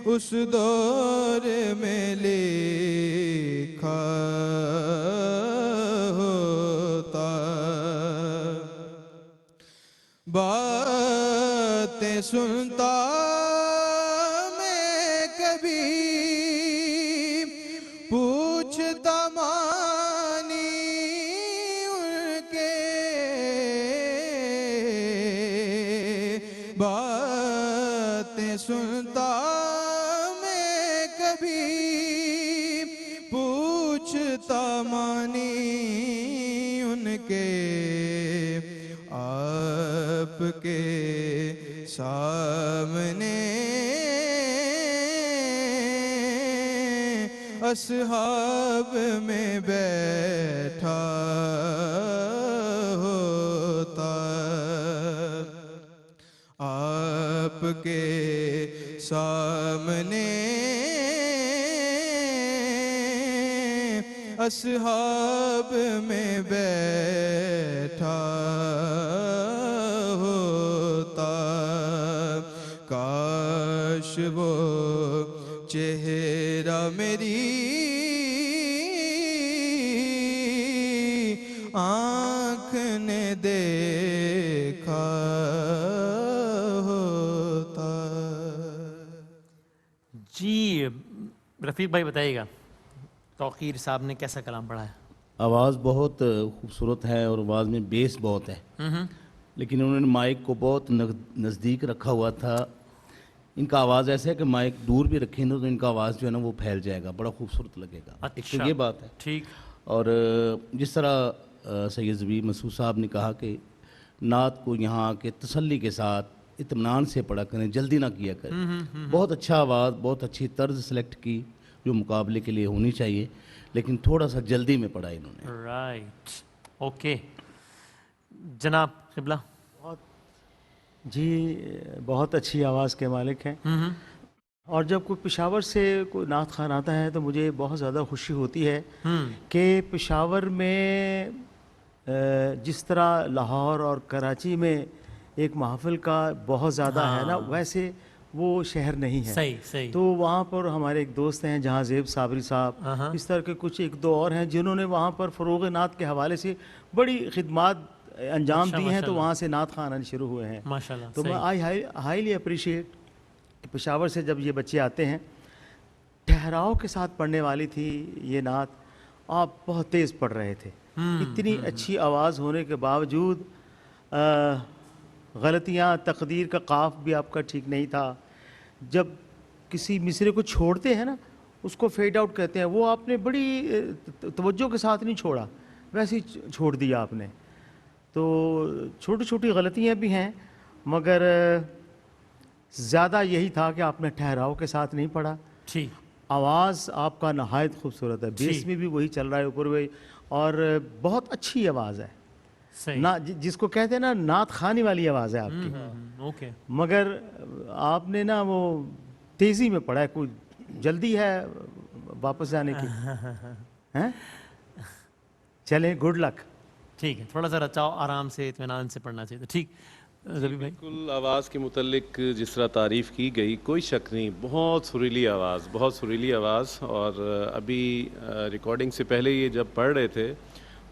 اس دور میں لکھا ہوتا. باتیں سنتا میں کبھی پوچھتا مانی ان کے، باتیں سنتا میں کبھی پوچھتا مانی ان کے، آپ کے سامنے اصحاب میں بیٹھا ہوتا، آپ کے سامنے اصحاب میں بیٹھا ہوتا، کاش وہ چہرہ میری آنکھ نے دیکھا ہوتا. جی رفیق بھائی بتائیے گا توقیر صاحب نے کیسا کلام پڑھا ہے؟ آواز بہت خوبصورت ہے، اور آواز میں بیس بہت ہے، لیکن انہوں نے مائک کو بہت نزدیک رکھا ہوا تھا ان کا آواز ایسا ہے کہ مائک دور بھی رکھیں نا تو ان کا آواز جو ہے نا وہ پھیل جائے گا, بڑا خوبصورت لگے گا. ایک تو یہ بات ہے. ٹھیک. اور جس طرح سید زبیر مسعود صاحب نے کہا کہ نعت کو یہاں آ کے تسلی کے ساتھ اطمینان سے پڑھا کریں, جلدی نہ کیا کریں. بہت اچھا آواز, بہت اچھی طرز سلیکٹ کی جو مقابلے کے لیے ہونی چاہیے, لیکن تھوڑا سا جلدی میں پڑھا انہوں نے. رائٹ. اوکے جناب قبلہ. جی بہت اچھی آواز کے مالک ہیں, اور جب کوئی پشاور سے کوئی نعت خوان آتا ہے تو مجھے بہت زیادہ خوشی ہوتی ہے کہ پشاور میں جس طرح لاہور اور کراچی میں ایک محفل کا بہت زیادہ ہے نا, ویسے وہ شہر نہیں ہے. صحیح صحیح. تو وہاں پر ہمارے ایک دوست ہیں جہاں زیب صابری صاحب, اس طرح کے کچھ ایک دو اور ہیں جنہوں نے وہاں پر فروغ نعت کے حوالے سے بڑی خدمات انجام دی ہیں, تو وہاں سے نعت خوان آنے شروع ہوئے ہیں. ماشاءاللہ. تو میں آئی ہائیلی اپریشیٹ پشاور سے جب یہ بچے آتے ہیں, ٹھہراؤ کے ساتھ پڑھنے والی تھی یہ نعت, آپ بہت تیز پڑھ رہے تھے. اتنی اچھی آواز ہونے کے باوجود غلطیاں, تقدیر کا قاف بھی آپ کا ٹھیک نہیں تھا. جب کسی مصرے کو چھوڑتے ہیں نا اس کو فیڈ آؤٹ کہتے ہیں, وہ آپ نے بڑی توجہ کے ساتھ نہیں چھوڑا, ویسے ہی چھوڑ دیا آپ نے. تو چھوٹی چھوٹی غلطیاں بھی ہیں, مگر زیادہ یہی تھا کہ آپ نے ٹھہراؤ کے ساتھ نہیں پڑھا. ٹھیک. آواز آپ کا نہایت خوبصورت ہے, بیس میں بھی وہی چل رہا ہے اوپر وہی, اور بہت اچھی آواز ہے. جس کو کہتے ہیں نا نعت خوانی والی آواز ہے آپ کی. اوکے. مگر آپ نے نا وہ تیزی میں پڑھا ہے, کوئی جلدی ہے واپس جانے کی؟ چلیں, گڈ لک. ٹھیک ہے, تھوڑا سا رچاؤ, آرام سے اطمینان سے پڑھنا چاہیے. ٹھیک. زبی بھائی. بالکل آواز کے متعلق جس طرح تعریف کی گئی, کوئی شک نہیں, بہت سریلی آواز, بہت سریلی آواز. اور ابھی ریکارڈنگ سے پہلے یہ جب پڑھ رہے تھے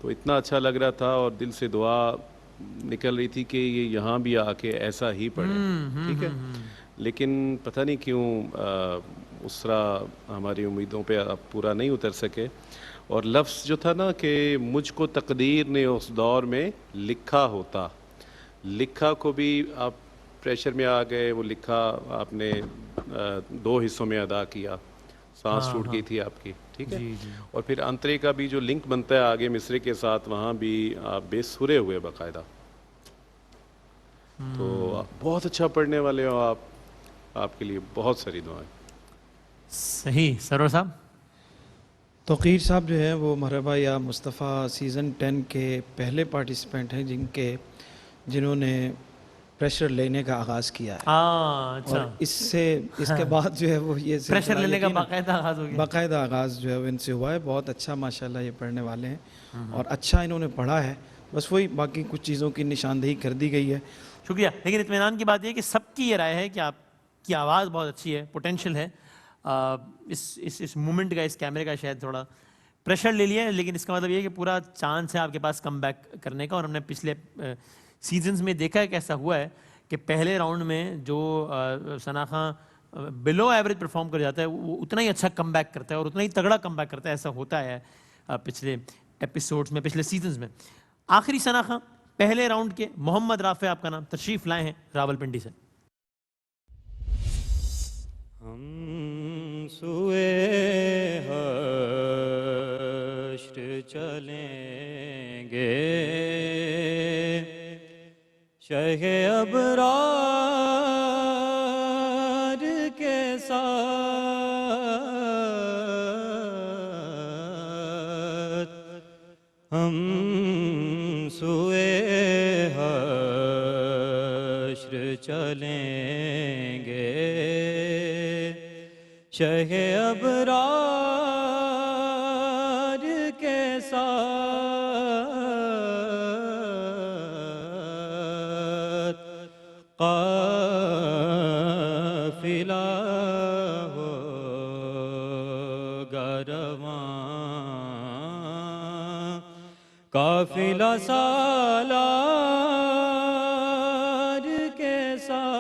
تو اتنا اچھا لگ رہا تھا, اور دل سے دعا نکل رہی تھی کہ یہ یہاں بھی آ کے ایسا ہی پڑھیں. ٹھیک ہے, لیکن پتہ نہیں کیوں اس طرح ہماری امیدوں پہ آپ پورا نہیں اتر سکے. اور لفظ جو تھا نا کہ مجھ کو تقدیر نے اس دور میں لکھا ہوتا, لکھا کو بھی آپ پریشر میں آ گئے. وہ لکھا آپ نے دو حصوں میں ادا کیا, سانس ٹوٹ گئی تھی آپ کی. ٹھیک ہے, اور پھر انترے کا بھی جو لنک بنتا ہے آگے مصرے کے ساتھ, وہاں بھی آپ بے سرے ہوئے باقاعدہ. تو بہت اچھا پڑھنے والے ہو آپ, آپ کے لیے بہت ساری دعائیں. صحیح. سرور صاحب. توقیر صاحب جو ہیں وہ مرحبا یا مصطفیٰ سیزن 10 کے پہلے پارٹیسپینٹ ہیں جنہوں نے پریشر لینے کا آغاز کیا ہے. اور اس کے بعد جو ہے وہ یہ پریشر لینے کا باقاعدہ آغاز ہو گیا, باقاعدہ آغاز جو ہے وہ ان سے ہوا ہے. بہت اچھا ماشاءاللہ یہ پڑھنے والے ہیں, اور اچھا انہوں نے پڑھا ہے. بس وہی باقی کچھ چیزوں کی نشاندہی کر دی گئی ہے. شکریہ. لیکن اطمینان کی بات یہ ہے کہ سب کی یہ رائے ہے کہ آپ کی آواز بہت اچھی ہے, پوٹینشیل ہے. اس مومنٹ کا, اس کیمرے کا شاید تھوڑا پریشر لے لیا ہے, لیکن اس کا مطلب یہ ہے کہ پورا چانس ہے آپ کے پاس کم بیک کرنے کا. اور ہم نے پچھلے سیزنز میں دیکھا ہے کہ ایسا ہوا ہے کہ پہلے راؤنڈ میں جو ثنا خان بلو ایوریج پرفارم کر جاتا ہے وہ اتنا ہی اچھا کم بیک کرتا ہے, اور اتنا ہی تگڑا کم بیک کرتا ہے. ایسا ہوتا ہے پچھلے ایپیسوڈز میں, پچھلے سیزنز میں. آخری ثنا خان پہلے راؤنڈ کے محمد رافع آپ کا نام, تشریف لائے ہیں راولپنڈی سے. ہم سوئے حشر چلیں گے, شہ ابرار کے ساتھ. ہم سوئے حشر چلیں گے, شہ ابرار کے ساتھ. قافلہ ہوگا رواں, قافلہ سالار کے ساتھ.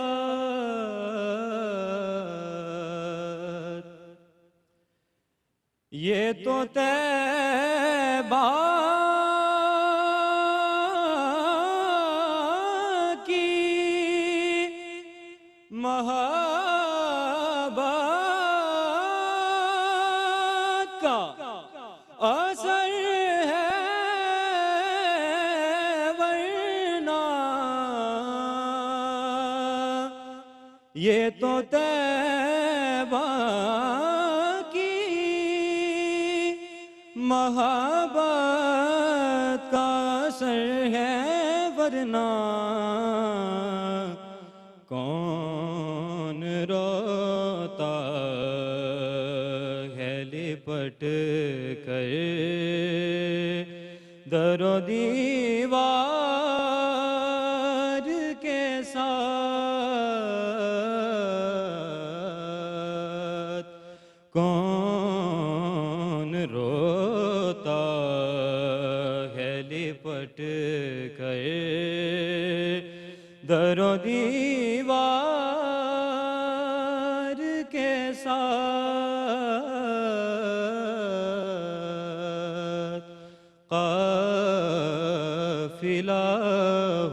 یہ تو طیبہ کی محال یہ تو طیبہ کی محبت کا اثر ہے، ورنہ کون روتا ہے لپٹ کر در و دیوار کے ساتھ، کون روتا ہے لپٹ کر در و دیوار کے ساتھ، قافلہ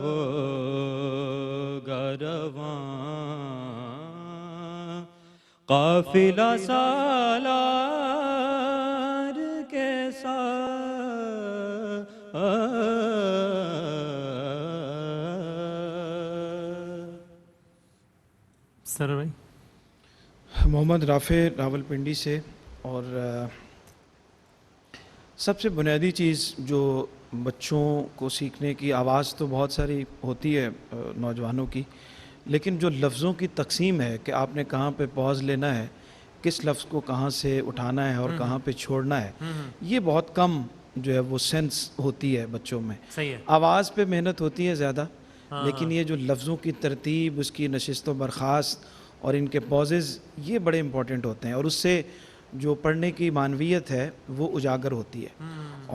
ہوگا رواں، قافلہ سالار کے ساتھ۔ سر بھائی محمد رافع راولپنڈی سے، اور سب سے بنیادی چیز جو بچوں کو سیکھنے کی، آواز تو بہت ساری ہوتی ہے نوجوانوں کی، لیکن جو لفظوں کی تقسیم ہے کہ آپ نے کہاں پہ پاز لینا ہے، کس لفظ کو کہاں سے اٹھانا ہے اور کہاں پہ چھوڑنا ہے، یہ بہت کم جو ہے وہ سینس ہوتی ہے بچوں میں۔ صحیح ہے، آواز پہ محنت ہوتی ہے زیادہ، لیکن یہ جو لفظوں کی ترتیب، اس کی نشست و برخاست اور ان کے پازز، یہ بڑے امپورٹنٹ ہوتے ہیں، اور اس سے جو پڑھنے کی معنویت ہے وہ اجاگر ہوتی ہے۔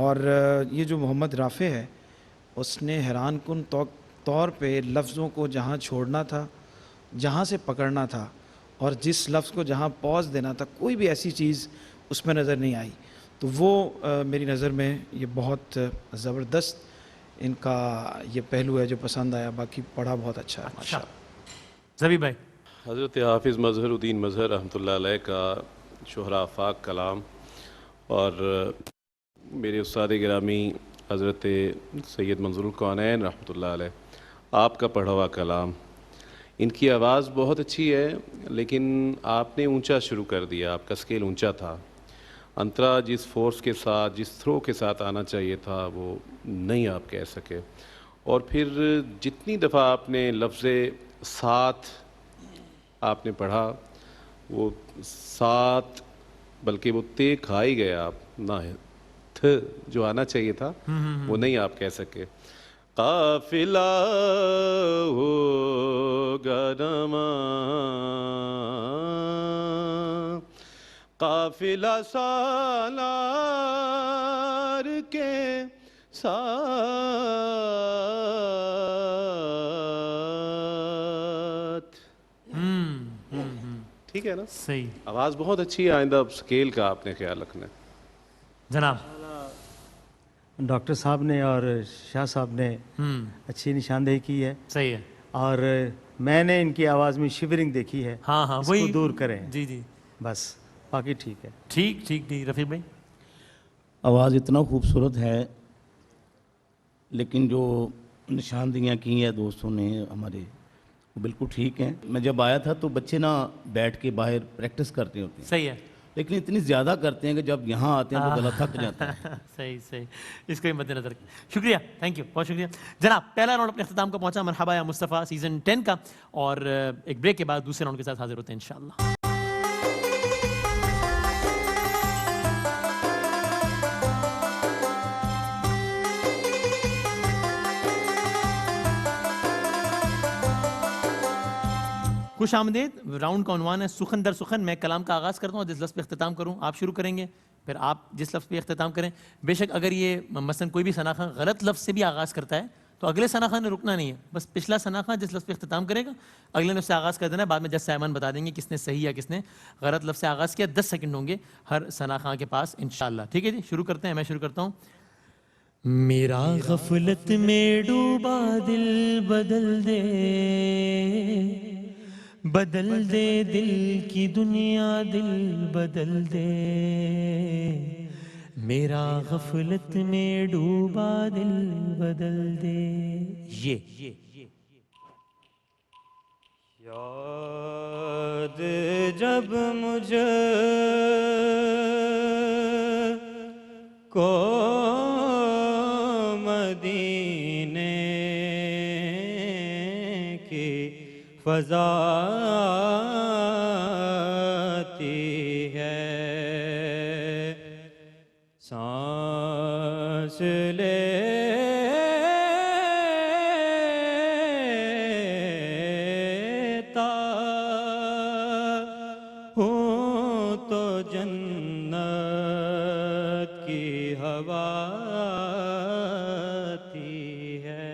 اور یہ جو محمد رافع ہے، اس نے حیران کن طور پہ لفظوں کو جہاں چھوڑنا تھا، جہاں سے پکڑنا تھا، اور جس لفظ کو جہاں پاز دینا تھا، کوئی بھی ایسی چیز اس میں نظر نہیں آئی۔ تو وہ میری نظر میں یہ بہت زبردست ان کا یہ پہلو ہے جو پسند آیا، باقی پڑھا بہت اچھا ہے ماشاءاللہ۔ زبی بھائی حضرت حافظ مظہر الدین مظہر رحمۃ اللہ علیہ کا شہرا افاق کلام، اور میرے استاد گرامی حضرت سید منظور الکونین رحمۃ اللہ علیہ، آپ کا پڑھا ہوا کلام، ان کی آواز بہت اچھی ہے، لیکن آپ نے اونچا شروع کر دیا، آپ کا سکیل اونچا تھا، انترا جس فورس کے ساتھ، جس تھرو کے ساتھ آنا چاہیے تھا وہ نہیں آپ کہہ سکے، اور پھر جتنی دفعہ آپ نے لفظ ساتھ آپ نے پڑھا، وہ ساتھ بلکہ وہ تے کھا ہی گیا آپ، نہ تھ جو آنا چاہیے تھا وہ نہیں آپ کہہ سکے۔ قافلہ ہوگا رواں، قافلہ سالار کے ساتھ۔ ٹھیک ہے نا؟ صحیح، آواز بہت اچھی ہے، آئندہ سکیل کا آپ نے خیال رکھنا ہے۔ جناب ڈاکٹر صاحب نے اور شاہ صاحب نے اچھی نشاندہی کی ہے، صحیح ہے، اور میں نے ان کی آواز میں شیورنگ دیکھی ہے، ہاں ہاں اس کو وہی دور کریں جی جی، بس، باقی ٹھیک ہے۔ ٹھیک ٹھیک ٹھیک۔ رفیق بھائی آواز اتنا خوبصورت ہے، لیکن جو نشاندہیاں کی ہیں دوستوں نے ہمارے، وہ بالکل ٹھیک ہیں۔ میں جب آیا تھا تو بچے نا بیٹھ کے باہر پریکٹس کرتے ہوتے ہیں، صحیح ہے، لیکن اتنی زیادہ کرتے ہیں کہ جب یہاں آتے ہیں تو گلا تھک جاتا ہے۔ صحیح صحیح، اس کو بھی مد نظر رکھیں۔ شکریہ، تھینک یو، بہت شکریہ جناب۔ پہلا راؤنڈ اپنے اختتام کو پہنچا، مرحبا یا مصطفیٰ سیزن 10 کا، اور ایک بریک کے بعد دوسرے راؤنڈ کے ساتھ حاضر ہوتے ہیں انشاءاللہ۔ خوش آمدید۔ راؤنڈ کا عنوان ہے سخن در سخن۔ میں کلام کا آغاز کرتا ہوں، جس لفظ پہ اختتام کروں آپ شروع کریں گے، پھر آپ جس لفظ پہ اختتام کریں۔ بے شک اگر یہ مثلا کوئی بھی ثنا خواں غلط لفظ سے بھی آغاز کرتا ہے تو اگلے ثنا خواں نے رکنا نہیں ہے، بس پچھلا ثنا خواں جس لفظ پہ اختتام کرے گا اگلے نے اس سے آغاز کر دینا ہے۔ بعد میں جج سائمان بتا دیں گے کس نے صحیح یا کس نے غلط لفظ سے آغاز کیا۔ 10 سیکنڈ ہوں گے ہر ثنا خواں کے پاس انشاءاللہ۔ ٹھیک ہے جی، شروع کرتے ہیں، میں شروع کرتا ہوں۔ میرا غفلت میں ڈوبا دل بدل دے، بدل دے دل کی دنیا، دل بدل دے، میرا غفلت میں ڈوبا دل بدل دے۔ یہ یاد جب مجھے کو مدینے کی فضا آتی ہے، سانس لیتا ہوں تو جنت کی ہوا آتی ہے۔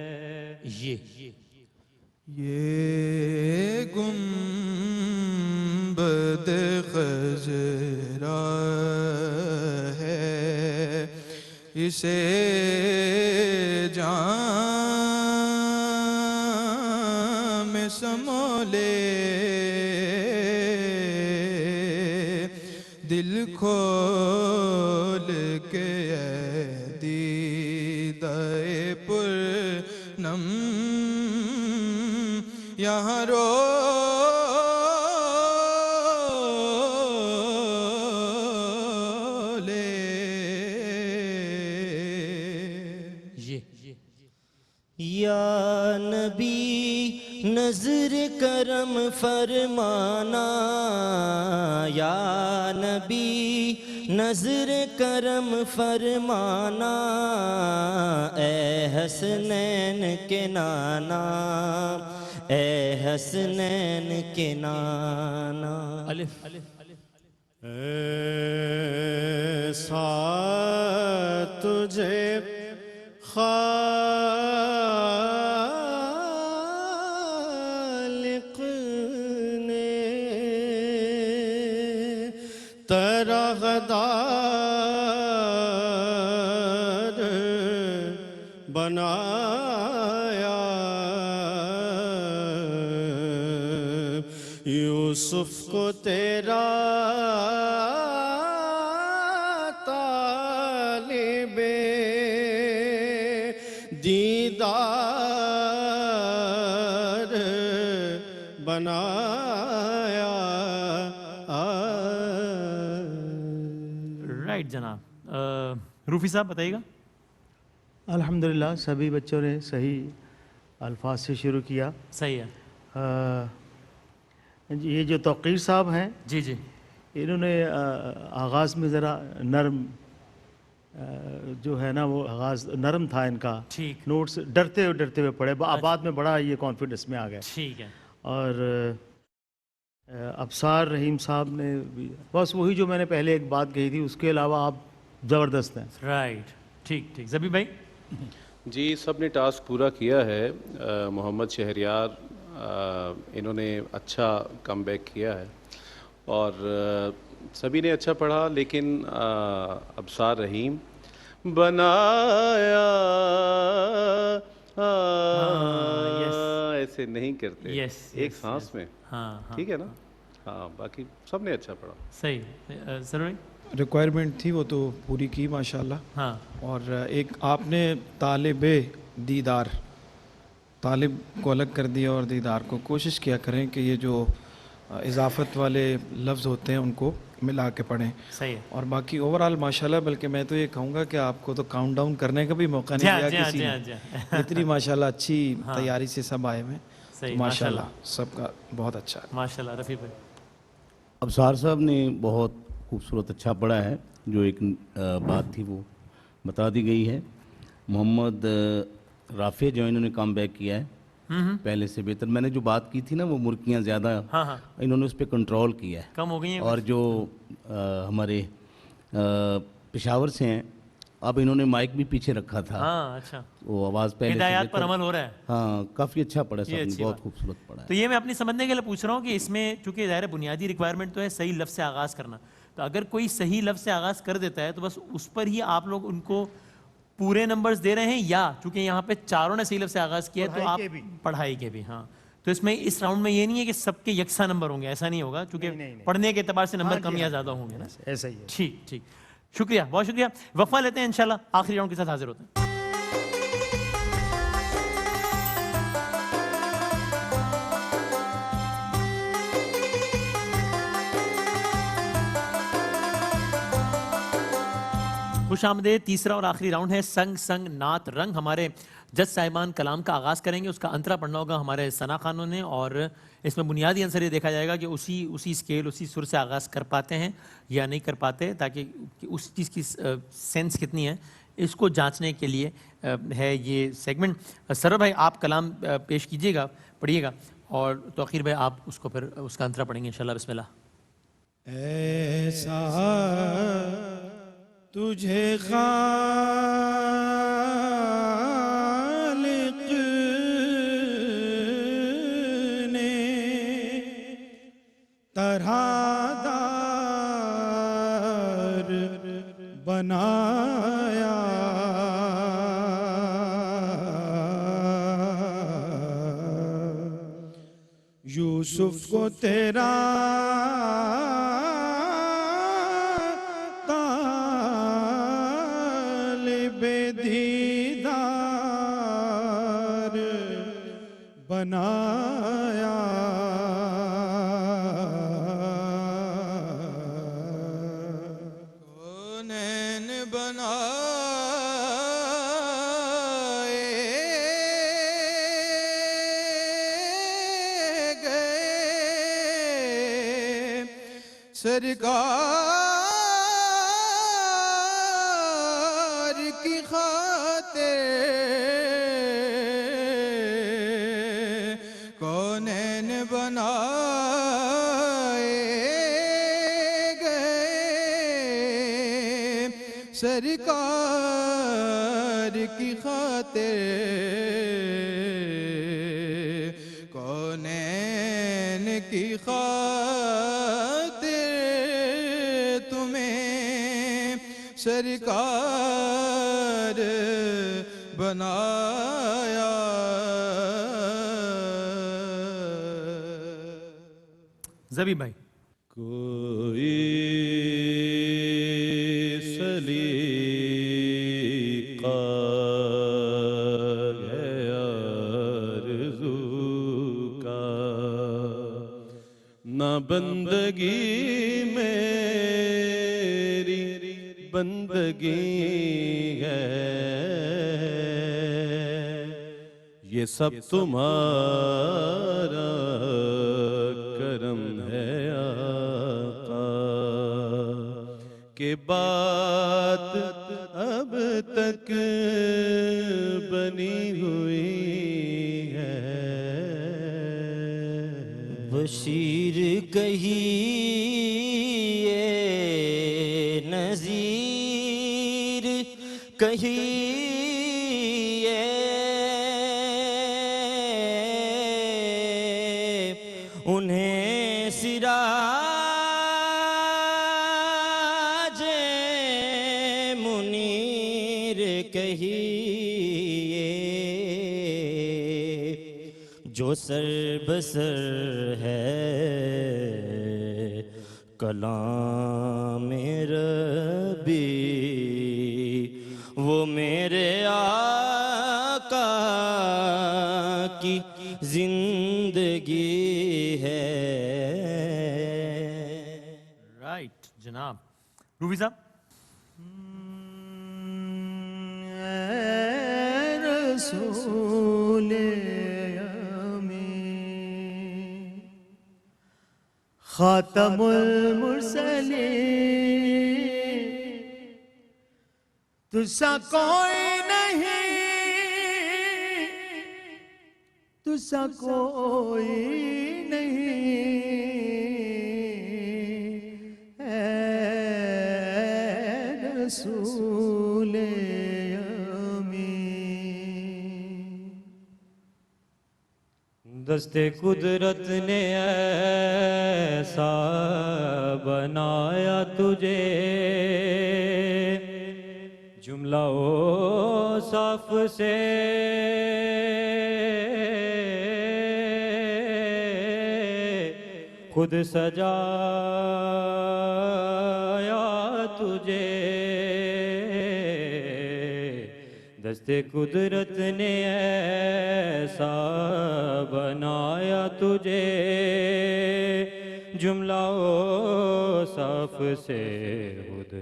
یہ گنبد خضرا ہے، اسے جام میں سمو لے، دل کھول کے اے دیدہ پرنم یہاں رو لے۔ یا نبی نظر کرم فرمانا، یا نبی نظر کرم فرمانا، اے حسنین کے نانا، اے حسنین کے نانا۔ ایسا تجھے خالق نے تیرا غدار بنایا، یوسف کو تیرا طالب دیدار بنایا۔ رائٹ جناب، روفی صاحب بتائیے گا۔ الحمدللہ سبھی بچوں نے صحیح الفاظ سے شروع کیا۔ صحیح ہے، یہ جو توقیر صاحب ہیں جی جی انہوں نے آغاز میں ذرا نرم جو ہے نا وہ آغاز نرم تھا ان کا، ٹھیک نوٹس ڈرتے ہوئے پڑھے، بعد میں بڑا یہ کانفیڈنس میں آ گئے۔ ٹھیک ہے، اور ابصار رحیم صاحب نے بھی بس وہی جو میں نے پہلے ایک بات کہی تھی، اس کے علاوہ آپ زبردست ہیں۔ رائٹ، ٹھیک ٹھیک۔ زبی بھائی؟ جی سب نے ٹاسک پورا کیا ہے۔ محمد شہریار انہوں نے اچھا کم بیک کیا ہے اور سبھی نے اچھا پڑھا، لیکن ابصار رحیم بنایا ایسے نہیں کرتے، ایک سانس میں، ہاں ٹھیک ہے نا؟ ہاں باقی سب نے اچھا پڑھا۔ صحیح، ضروری ریکوائرمنٹ تھی وہ تو پوری کی ماشاءاللہ۔ ہاں، اور ایک آپ نے طالب دیدار، طالب کو الگ کر دیا اور دیدار کو، کوشش کیا کریں کہ یہ جو اضافت والے لفظ ہوتے ہیں ان کو ملا کے پڑھیں۔ صحیح ہے۔ اور باقی اوورآل ماشاءاللہ، بلکہ میں تو یہ کہوں گا کہ آپ کو تو کاؤنٹ ڈاؤن کرنے کا بھی موقع نہیں دیا کسی نے، اتنی ماشاءاللہ اچھی تیاری سے سب آئے ہوئے ہیں، ماشاءاللہ سب کا بہت اچھا ہے۔ ماشاء اللہ۔ رفیع بھائی؟ ابصار صاحب نے بہت خوبصورت اچھا پڑھا ہے، جو ایک بات تھی وہ بتا دی گئی ہے۔ محمد رافع جو انہوں نے کام بیک کیا ہے پہلے سے بہتر، میں نے جو بات کی تھی نا وہ مرکیاں زیادہ انہوں نے اس پہ کنٹرول کیا ہے، کم ہو گئی ہیں۔ اور جو ہمارے پشاور سے ہیں، اب انہوں نے مائک بھی پیچھے رکھا تھا، ہاں اچھا، وہ آواز پہلے سے ہدایات پر بہتر، عمل ہو رہا ہے۔ ہاں کافی اچھا پڑھا سب نے، اچھی بہت بات۔ خوبصورت پڑھا ہے۔ تو یہ میں اپنی سمجھنے کے لیے پوچھ رہا ہوں کہ اس میں چونکہ ظاہر بنیادی ریکوائرمنٹ تو ہے صحیح لفظ سے آغاز کرنا، تو اگر کوئی صحیح لفظ سے آغاز کر دیتا ہے تو بس اس پر ہی آپ لوگ ان کو پورے نمبرز دے رہے ہیں، یا چونکہ یہاں پہ چاروں نے صحیح لفظ سے آغاز کیا تو آپ پڑھائی کے بھی، ہاں تو اس میں اس راؤنڈ میں یہ نہیں ہے کہ سب کے یکساں نمبر ہوں گے، ایسا نہیں ہوگا، چونکہ پڑھنے کے اعتبار سے نمبر کم یا زیادہ ہوں گے نا، ایسا ہی ہے۔ ٹھیک ٹھیک، شکریہ، بہت شکریہ۔ وقفہ لیتے ہیں، انشاءاللہ آخری راؤنڈ کے ساتھ حاضر ہوتے ہیں۔ خوش آمدید. تیسرا اور آخری راؤنڈ ہے سنگ سنگ نعت رنگ. ہمارے جج صاحبان کلام کا آغاز کریں گے, اس کا انترا پڑھنا ہوگا ہمارے ثنا خانوں نے, اور اس میں بنیادی عنصر یہ دیکھا جائے گا کہ اسی اسکیل اسی سر سے آغاز کر پاتے ہیں یا نہیں کر پاتے, تاکہ اس چیز کی سینس کتنی ہے اس کو جانچنے کے لیے ہے یہ سیگمنٹ. سرور بھائی آپ کلام پیش کیجیے گا, پڑھیے گا, اور توقیر بھائی آپ اس کو پھر اس کا انترا پڑھیں گے انشاءاللہ. بسم اللہ. ایسا تجھے خالق نے طرح دار بنایا, یوسف کو تیرا طالب دیدار بنایا, کونین بنائے گئے سرکار کی خاطر, کونین بنائے گئے سرکار کی خاطر, کونین کی خاطر تمہیں سرکار بنایا. زبی بھائی. کوئی سلیقہ ہے آرزو کا, نہ بندگی میری بندگی ہے, یہ سب تمہارا کرم ہے آقا, کہ بات اب تک بنی ہوئی ہے. بشیر کہیے نذیر کہیے, انہیں سراج منیر کہیے, جو سر بسر ہے کلام ربی, وہ میرے آقا کی زندگی ہے. رائٹ جناب. روبی صاحب. رسول امین خاتم المرسلین, تجھسا کوئی نہیں, تجھسا کوئی نہیں, اے رسول دست قدرت نے ایسا بنایا تجھے, جملہ اوصاف سے خود سجایا تجھے, دست قدرت نے ایسا بنایا تجھے, جملہ صاف سے خود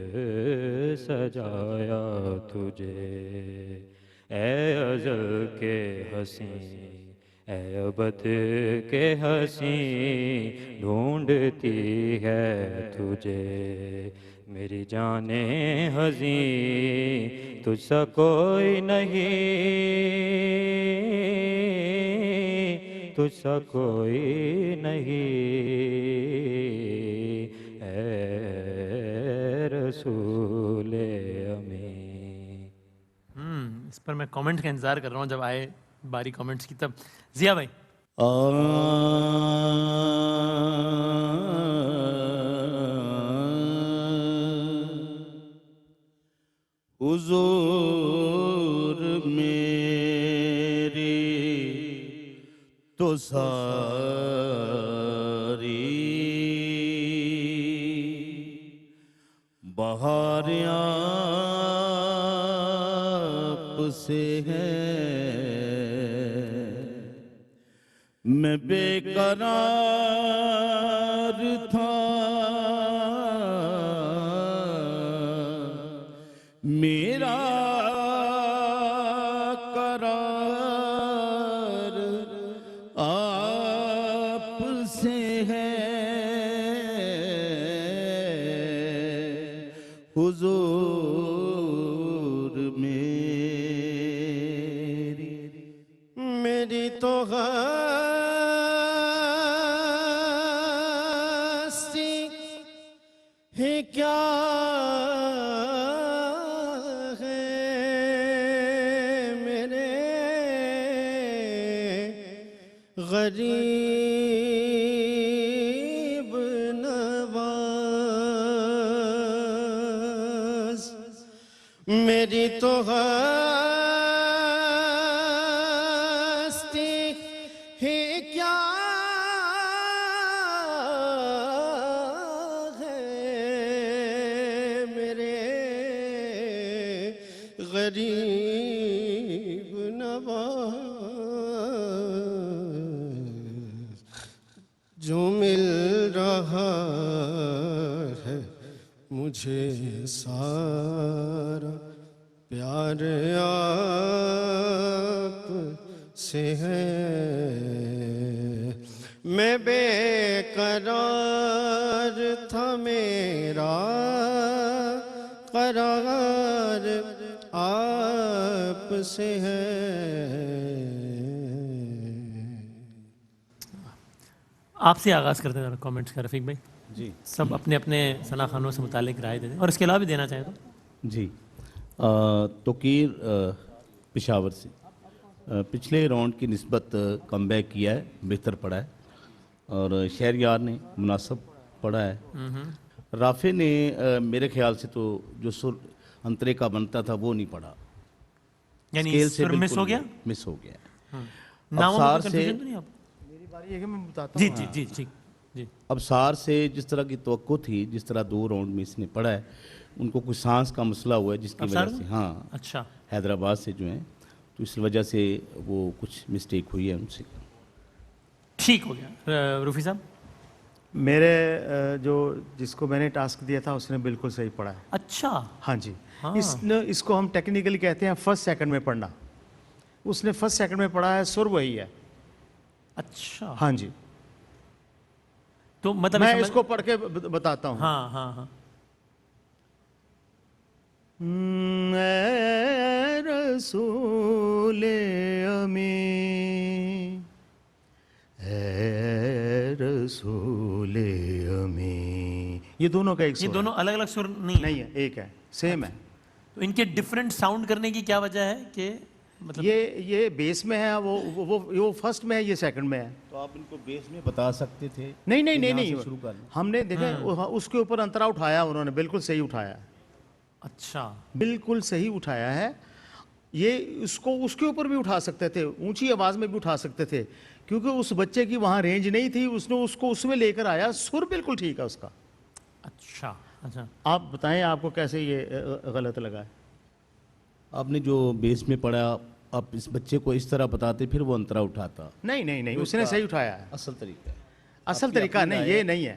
سجایا تجھے، اے ازل کے حسین اے ابد کے حسین ڈھونڈتی ہے تجھے میری جانیں حزین، تجھ سا کوئی نہیں، تجھ سا کوئی نہیں، اے رسول امین۔ اس پر میں کامنٹ کا انتظار کر رہا ہوں، جب آئے باری کامنٹس کی تب۔ ضیاء بھائی حضور میری تو ساری بہار آپ سے ہے، میں بے قرار تھا میرا قرار آپ سے ہے، حضور میری تو ہستی ہے کیا ہے میرے غریب نواز، میری تو ہستی ہے کیا ہے میرے غریب نواز، جو مل رہا ہے مجھے سارا پیار آپ سے ہے، میں بے قرار تھا میرا قرار آپ سے ہے۔ آپ سے آغاز کرتے ہیں کامنٹس کا رفیق بھائی۔ جی سب اپنے اپنے ثنا خانوں سے متعلق رائے دے دیں، اور اس کے علاوہ بھی دینا چاہیں تو۔ جی توقیر پشاور سے پچھلے راؤنڈ کی نسبت کم بیک کیا ہے، بہتر پڑھا ہے، اور شہریار نے مناسب پڑھا ہے۔ رافع نے میرے خیال سے تو جو سر انترے کا بنتا تھا وہ نہیں پڑھا، یعنی اسکیل سے سر مس بالکل ہو گیا، مس ہو گیا۔ ناموں ابصار میں سے کنفیوژن تو نہیں آپ؟ میری باری ہے کہ میں بتاتا جی ہوں۔ جی جی ٹھیک جی۔ ابصار سے جس طرح کی توقع تھی، جس طرح 2 راؤنڈ میں اس نے پڑھا ہے، ان کو کچھ سانس کا مسئلہ ہوا ہے جس کی ابصار وجہ سے، میں؟ ہاں اچھا حیدرآباد سے جو ہیں، تو اس وجہ سے وہ کچھ مسٹیک ہوئی ہے ان سے۔ ٹھیک ہو گیا۔ روفی صاحب میرے جس کو میں نے ٹاسک دیا تھا اس نے بالکل صحیح پڑھا ہے۔ اچھا ہاں جی، اس کو ہم ٹیکنیکلی کہتے ہیں فرسٹ سیکنڈ میں پڑھنا۔ اس نے فرسٹ سیکنڈ میں پڑھا ہے، سر وہی ہے۔ اچھا ہاں جی، تو مطلب میں اس کو پڑھ کے بتاتا ہوں۔ ہاں ہاں ہاں اے رسول امین، اے رسول امین، یہ دونوں کا ایک یہ سر دونوں الگ الگ سر نہیں نہیں ہے، ایک ہے، سیم ہے۔ تو ان کے ڈفرینٹ ساؤنڈ کرنے کی کیا وجہ ہے کہ مطلب یہ بیس میں ہے، وہ فرسٹ میں ہے، یہ سیکنڈ میں ہے۔ تو آپ ان کو بیس میں بتا سکتے تھے۔ نہیں نہیں نہیں یہاں سے نہیں، شروع کر لیں۔ ہم نے دیکھا اس کے اوپر انترا اٹھایا انہوں نے، بالکل صحیح اٹھایا ہے، اچھا بالکل صحیح اٹھایا ہے۔ یہ اس کے اوپر بھی اٹھا سکتے تھے، اونچی آواز میں بھی اٹھا سکتے تھے، کیونکہ اس بچے کی وہاں رینج نہیں تھی، اس نے اس کو اس میں لے کر آیا، سر بالکل ٹھیک ہے اس کا۔ اچھا اچھا آپ بتائیں آپ کو کیسے یہ غلط لگا ہے؟ آپ نے جو بیس میں پڑھا، آپ اس بچے کو اس طرح بتاتے پھر وہ انترا اٹھاتا۔ نہیں نہیں نہیں، اس نے صحیح اٹھایا ہے، اصل طریقہ ہے، اصل طریقہ نہیں، یہ نہیں ہے۔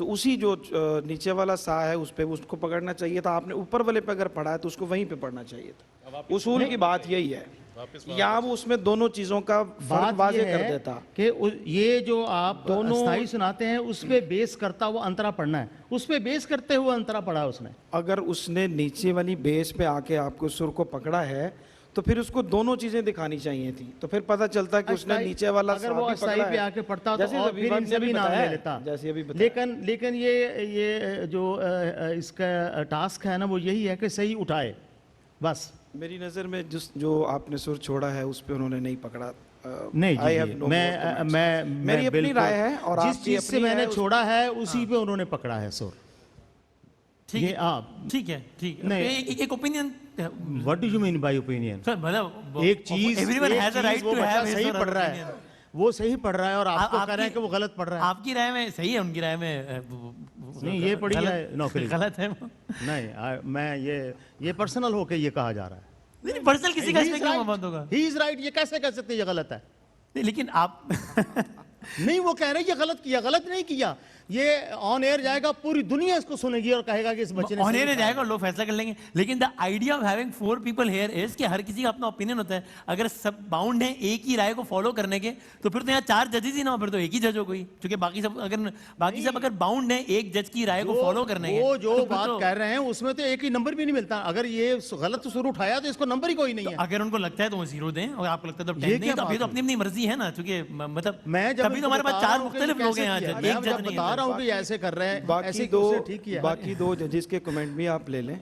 تو اسی جو نیچے والا سا ہے اس پہ اس کو پکڑنا چاہیے تھا. آپ نے اوپر والے پہ اگر پڑھا ہے تو اس کو وہیں پہ پڑھنا چاہیے تھا. اصول کی بات یہی ہے. یا وہ اس میں دونوں چیزوں کا فرق واضح کر دیتا کہ یہ جو آپ استائی سناتے ہیں اس پہ بیس کرتا وہ انترا پڑھنا ہے, اس پہ بیس کرتے ہوئے انترا پڑھا اس نے. اگر اس نے نیچے والی بیس پہ آ کے آپ کو سر کو پکڑا ہے تو پھر اس کو دونوں چیزیں دکھانی چاہیے تھی, تو پھر پتہ چلتا کہ اس نے نیچے والا اگر وہ استائی پہ آ کے پڑھتا تو اور پھر ان سے بھی نام لے لیتا. لیکن یہ جو اس کا ٹاسک ہے نا وہ یہی ہے کہ صحیح اٹھائے بس. میری نظر میں جو آپ نے سر چھوڑا ہے اس پہ انہوں نے نہیں پکڑا. نہیں جی, میں میری اپنی رائے ہے اور جس چیز سے میں نے چھوڑا ہے اسی پہ انہوں نے پکڑا ہے سر. ٹھیک ہے ٹھیک ہے, ایک opinion. What do you mean by opinion? ایک چیز وہ بچہ صحیح پڑھ رہا ہے, وہ صحیح پڑھ رہا ہے اور آپ کو کہہ رہے ہیں کہ وہ غلط پڑھ رہا ہے. آپ کی رائے میں صحیح ہے, ان کی رائے میں نہیں یہ پڑھی ہے نوکری غلط ہے. نہیں میں یہ پرسنل ہو کے یہ کہا جا رہا ہے. نہیں پرسنل کسی کا اس میں کیوں مباد ہوگا. ہی از رائٹ, یہ کیسے کہہ سکتے یہ غلط ہے. لیکن آپ نہیں وہ کہہ رہے ہیں یہ غلط کیا, غلط نہیں کیا. یہ آن ایئر جائے گا, پوری دنیا اس کو سنے گی اور کہے گا کہ اس بچے نے آن ایئر جائے گا اور لوگ فیصلہ کر لیں گے. لیکن دا idea of having 4 people here is کہ ہر کسی کا اپنا اوپینین ہوتا ہے. اگر سب باؤنڈ ہیں ایک ہی رائے کو فالو کرنے کے تو پھر تو یہاں 4 ججز ہی نہ ہو, پھر تو ایک ہی جج ہو کوئی, کیونکہ باقی سب اگر باؤنڈ ہیں ایک جج کی رائے کو فالو کرنے کے. وہ جو بات کہہ رہے ہیں اس میں تو ایک ہی نمبر بھی نہیں ملتا. اگر یہ غلط سر اٹھایا تو اس کو نمبر ہی کوئی نہیں ہے. اگر ان کو لگتا ہے تو وہ 0 دیں, اور آپ کو لگتا ہے تو 10 دیں. تو ابھی تو اپنی اپنی مرضی ہے نا, کیونکہ مطلب میں جب تبھی تو ہمارے پاس 4 مختلف لوگ ہیں یہاں, ایک جج نہیں بتا رہا ہوں کہ ایسے کر رہے ہیں. باقی 2 ججز کے کمنٹ بھی آپ لے لیں,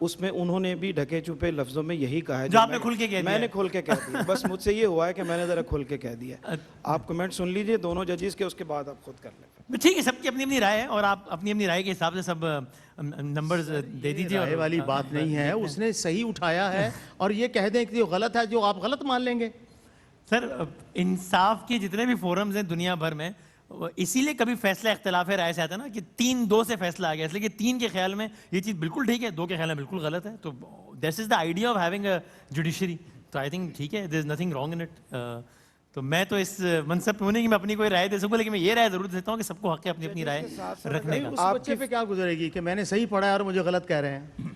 اس میں انہوں نے بھی ڈھکے چھپے لفظوں میں یہی کہا ہے جو آپ نے کھل کے کہہ دیا. میں نے کھل کے کہہ دیا, بس مجھ سے یہ ہوا ہے کہ میں نے ذرا کھل کے کہہ دیا. آپ کمنٹ سن لیجئے دونوں ججز کے, اس کے بعد آپ خود کر لیں. ٹھیک ہے, سب کی اپنی اپنی رائے ہے اور آپ اپنی اپنی رائے کے حساب سے سب نمبرز دے دیجیے. رائے والی بات نہیں ہے, اس نے صحیح اٹھایا ہے اور یہ کہہ دیں کہ جو غلط ہے جو آپ غلط مان لیں گے. سر انصاف کے جتنے بھی فورمز ہیں دنیا بھر میں, اسی لیے کبھی فیصلہ اختلاف رائے سے آتا ہے نا کہ 3-2 سے فیصلہ آ گیا, اس لیے کہ 3 کے خیال میں یہ چیز بالکل ٹھیک ہے, 2 کے خیال میں بالکل غلط ہے. تو that is the idea of having a judiciary. تو آئی تھنک ٹھیک ہے, there is nothing wrong in it. تو میں تو اس منصب پہ ہونے کی میں اپنی کوئی رائے دے سکوں, لیکن میں یہ رائے ضرور دیتا ہوں کہ سب کو حق ہے اپنی اپنی رائے رکھنے کا. اس بچے پہ کیا گزرے گی کہ میں نے صحیح پڑھا ہے اور مجھے غلط کہہ رہے ہیں.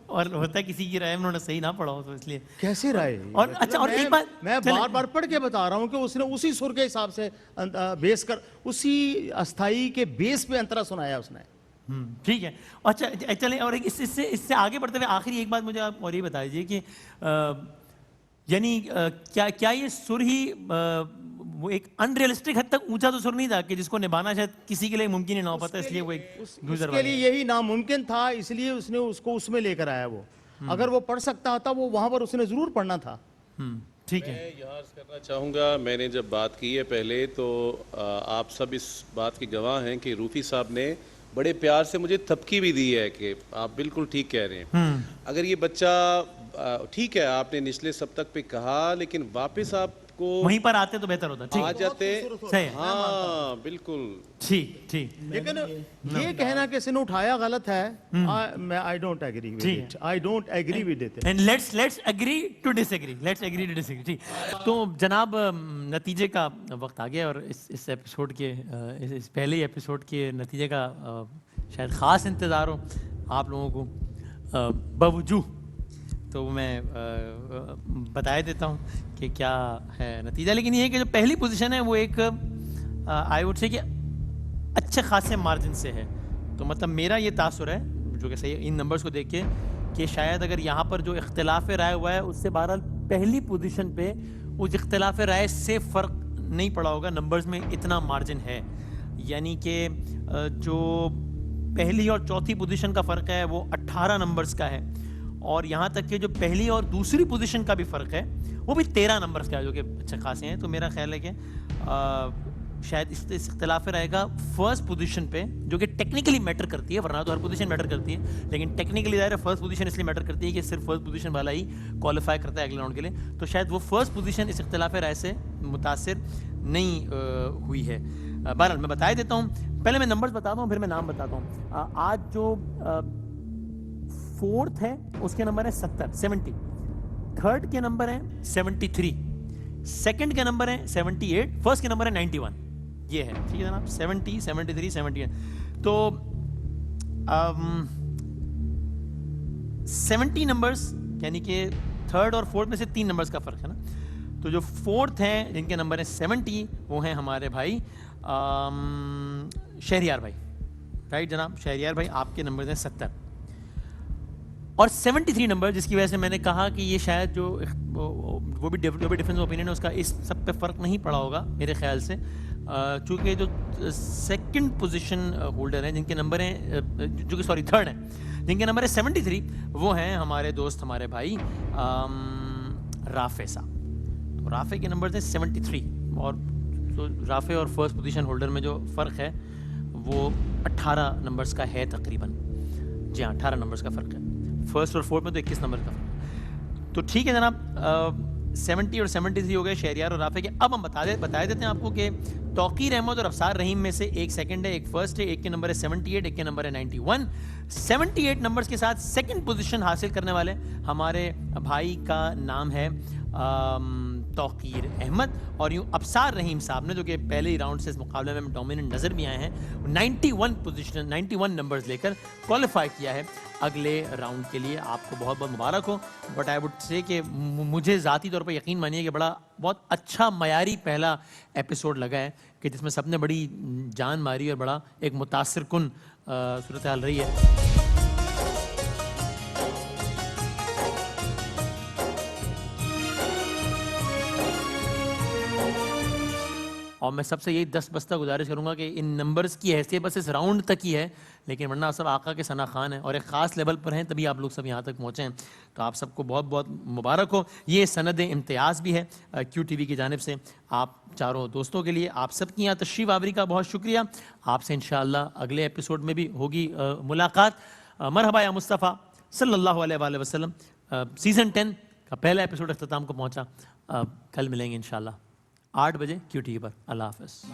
اور ہوتا ہے کسی کی رائے میں انہوں نے صحیح نہ پڑھا ہو تو اس لیے کیسے رائے. اور اچھا, اور ایک بات میں بار بار پڑھ کے بتا رہا ہوں کہ اس نے اسی سر کے حساب سے بیس کر اسی استھائی کے بیس پہ انترا سنایا اس نے. ٹھیک ہے. اچھا چلیں, اور اس سے آگے بڑھتے ہوئے آخری ایک بات مجھے آپ اور یہ بتا دیجیے کہ یعنی کیا یہ سر ہی وہ ایک ان ریئلسٹک حد تک اونچا تو سر نہیں تھا کہ جس کو نبھانا شاید کسی کے لیے ممکن ہی نہ ہو پاتا, اس لیے وہ ایک اس کے لیے یہی ناممکن تھا, اس لیے اس نے اس کو اس میں لے کر آیا. وہ اگر وہ پڑھ سکتا تھا وہ وہاں پر اس نے ضرور پڑھنا تھا. ٹھیک ہے. میں یہاں عرض کرنا چاہوں گا, میں نے جب بات کی ہے پہلے تو آپ سب اس بات کے گواہ ہیں کہ روفی صاحب نے بڑے پیار سے مجھے تھپکی بھی دی ہے کہ آپ بالکل ٹھیک کہہ رہے ہیں. اگر یہ بچہ ٹھیک ہے آپ نے نچلے سبتک پہ کہا, لیکن واپس آپ کو وہیں پر آتے تو بہتر ہوتا. آ جاتے. صحیح, ہاں بالکل ٹھیک. لیکن یہ کہنا کہ اس نے اٹھایا غلط ہے, I don't agree with it. I don't agree with it. And let's agree to disagree. Let's agree to disagree. ٹھیک. تو جناب نتیجے کا وقت آ گیا, اور اس ایپیسوڈ کے اس پہلے ایپیسوڈ کے نتیجے کا شاید خاص انتظار ہو آپ لوگوں کو. بوجوہ تو میں بتایا دیتا ہوں کہ کیا ہے نتیجہ. لیکن یہ ہے کہ جو پہلی پوزیشن ہے وہ ایک آئی وڈ سے کہ اچھے خاصے مارجن سے ہے. تو مطلب میرا یہ تاثر ہے جو کہ صحیح ان نمبرز کو دیکھ کے کہ شاید اگر یہاں پر جو اختلاف رائے ہوا ہے اس سے بہرحال پہلی پوزیشن پہ اس اختلاف رائے سے فرق نہیں پڑا ہوگا. نمبرز میں اتنا مارجن ہے, یعنی کہ جو پہلی اور چوتھی پوزیشن کا فرق ہے وہ 18 نمبرز کا ہے, اور یہاں تک کہ جو پہلی اور دوسری پوزیشن کا بھی فرق ہے وہ بھی 13 نمبرز کا ہے, جو کہ اچھے خاصے ہیں. تو میرا خیال ہے کہ شاید اس اختلاف رہے گا فرسٹ پوزیشن پہ, جو کہ ٹیکنیکلی میٹر کرتی ہے, ورنہ تو ہر پوزیشن میٹر کرتی ہے, لیکن ٹیکنیکلی ظاہر ہے فرسٹ پوزیشن اس لیے میٹر کرتی ہے کہ صرف فرسٹ پوزیشن والا ہی کوالیفائی کرتا ہے اگلے راؤنڈ کے لیے. تو شاید وہ فرسٹ پوزیشن اس اختلاف رائے سے متاثر نہیں ہوئی ہے. بہرحال میں بتا دیتا ہوں, پہلے میں نمبرز بتاتا ہوں پھر میں نام بتاتا ہوں. آج جو فورتھ ہے اس کے نمبر ہے 70 تھرڈ کے نمبر ہیں 73, سیکنڈ کے نمبر ہیں 78, فرسٹ کے نمبر ہے 91. یہ ہے. ٹھیک ہے جناب, 70, 73, 78. تو 70 نمبرز یعنی کہ تھرڈ اور فورتھ میں سے 3 نمبرز کا فرق ہے نا. تو جو فورتھ ہیں جن کے نمبر ہیں 70, وہ ہیں ہمارے بھائی شہریار بھائی. رائٹ جناب, شہریار بھائی آپ کے نمبر ہیں 70 اور 73 نمبر, جس کی وجہ سے میں نے کہا کہ یہ شاید جو وہ بھی ڈفرینس اوپینین ہے اس کا اس سب پہ فرق نہیں پڑا ہوگا میرے خیال سے, چونکہ جو سیکنڈ پوزیشن ہولڈر ہیں جن کے نمبر ہیں جو کہ سوری تھرڈ ہیں جن کے نمبر ہے 73, وہ ہیں ہمارے دوست ہمارے بھائی رافع صاحب. تو رافع کے نمبر ہیں 73 اور رافع اور فرسٹ پوزیشن ہولڈر میں جو فرق ہے وہ 18 نمبرز کا ہے تقریباً. جی ہاں, 18 نمبرز کا فرق ہے. فرسٹ اور فورتھ میں تو 21 نمبر کا فرق ہے. تو ٹھیک ہے جناب, 70 اور 73 ہو گئے شہریار اور رافع کے. اب ہم بتا دیتے ہیں آپ کو کہ توقیر احمد اور افسار رحیم میں سے ایک سیکنڈ ہے, ایک فرسٹ ہے, ایک کے نمبر ہے 78, ایک کے نمبر ہے 91. 78 نمبرز کے ساتھ سیکنڈ پوزیشن حاصل کرنے والے ہمارے بھائی کا نام ہے توقیر احمد, اور یوں ابصار رحیم صاحب نے جو کہ پہلے ہی راؤنڈ سے اس مقابلے میں ڈومیننٹ نظر بھی آئے ہیں, 91 نمبرز لے کر کوالیفائی کیا ہے اگلے راؤنڈ کے لیے. آپ کو بہت بہت مبارک ہو. بٹ آئی وڈ سے کہ مجھے ذاتی طور پر یقین مانیے کہ بہت اچھا معیاری پہلا ایپیسوڈ لگا ہے کہ جس میں سب نے بڑی جان ماری اور بڑا ایک متاثر کن صورتحال رہی ہے. اور میں سب سے یہی دست بستہ گزارش کروں گا کہ ان نمبرز کی حیثیت بس اس راؤنڈ تک ہی ہے, لیکن ورنہ سب آقا کے ثنا خان ہیں اور ایک خاص لیول پر ہیں, تبھی آپ لوگ سب یہاں تک پہنچے ہیں. تو آپ سب کو بہت بہت مبارک ہو. یہ سند امتیاز بھی ہے کیو ٹی وی کی جانب سے آپ چاروں دوستوں کے لیے. آپ سب کی یہاں تشریف آوری کا بہت شکریہ. آپ سے انشاءاللہ اگلے ایپیسوڈ میں بھی ہوگی ملاقات. مرحبا یا مصطفیٰ صلی اللہ علیہ وآلہ وسلم. سیزن 10 کا پہلا ایپیسوڈ اختتام کو پہنچا. کل ملیں گے انشاءاللہ 8 بجے کیو ٹی وی پر. اللہ حافظ.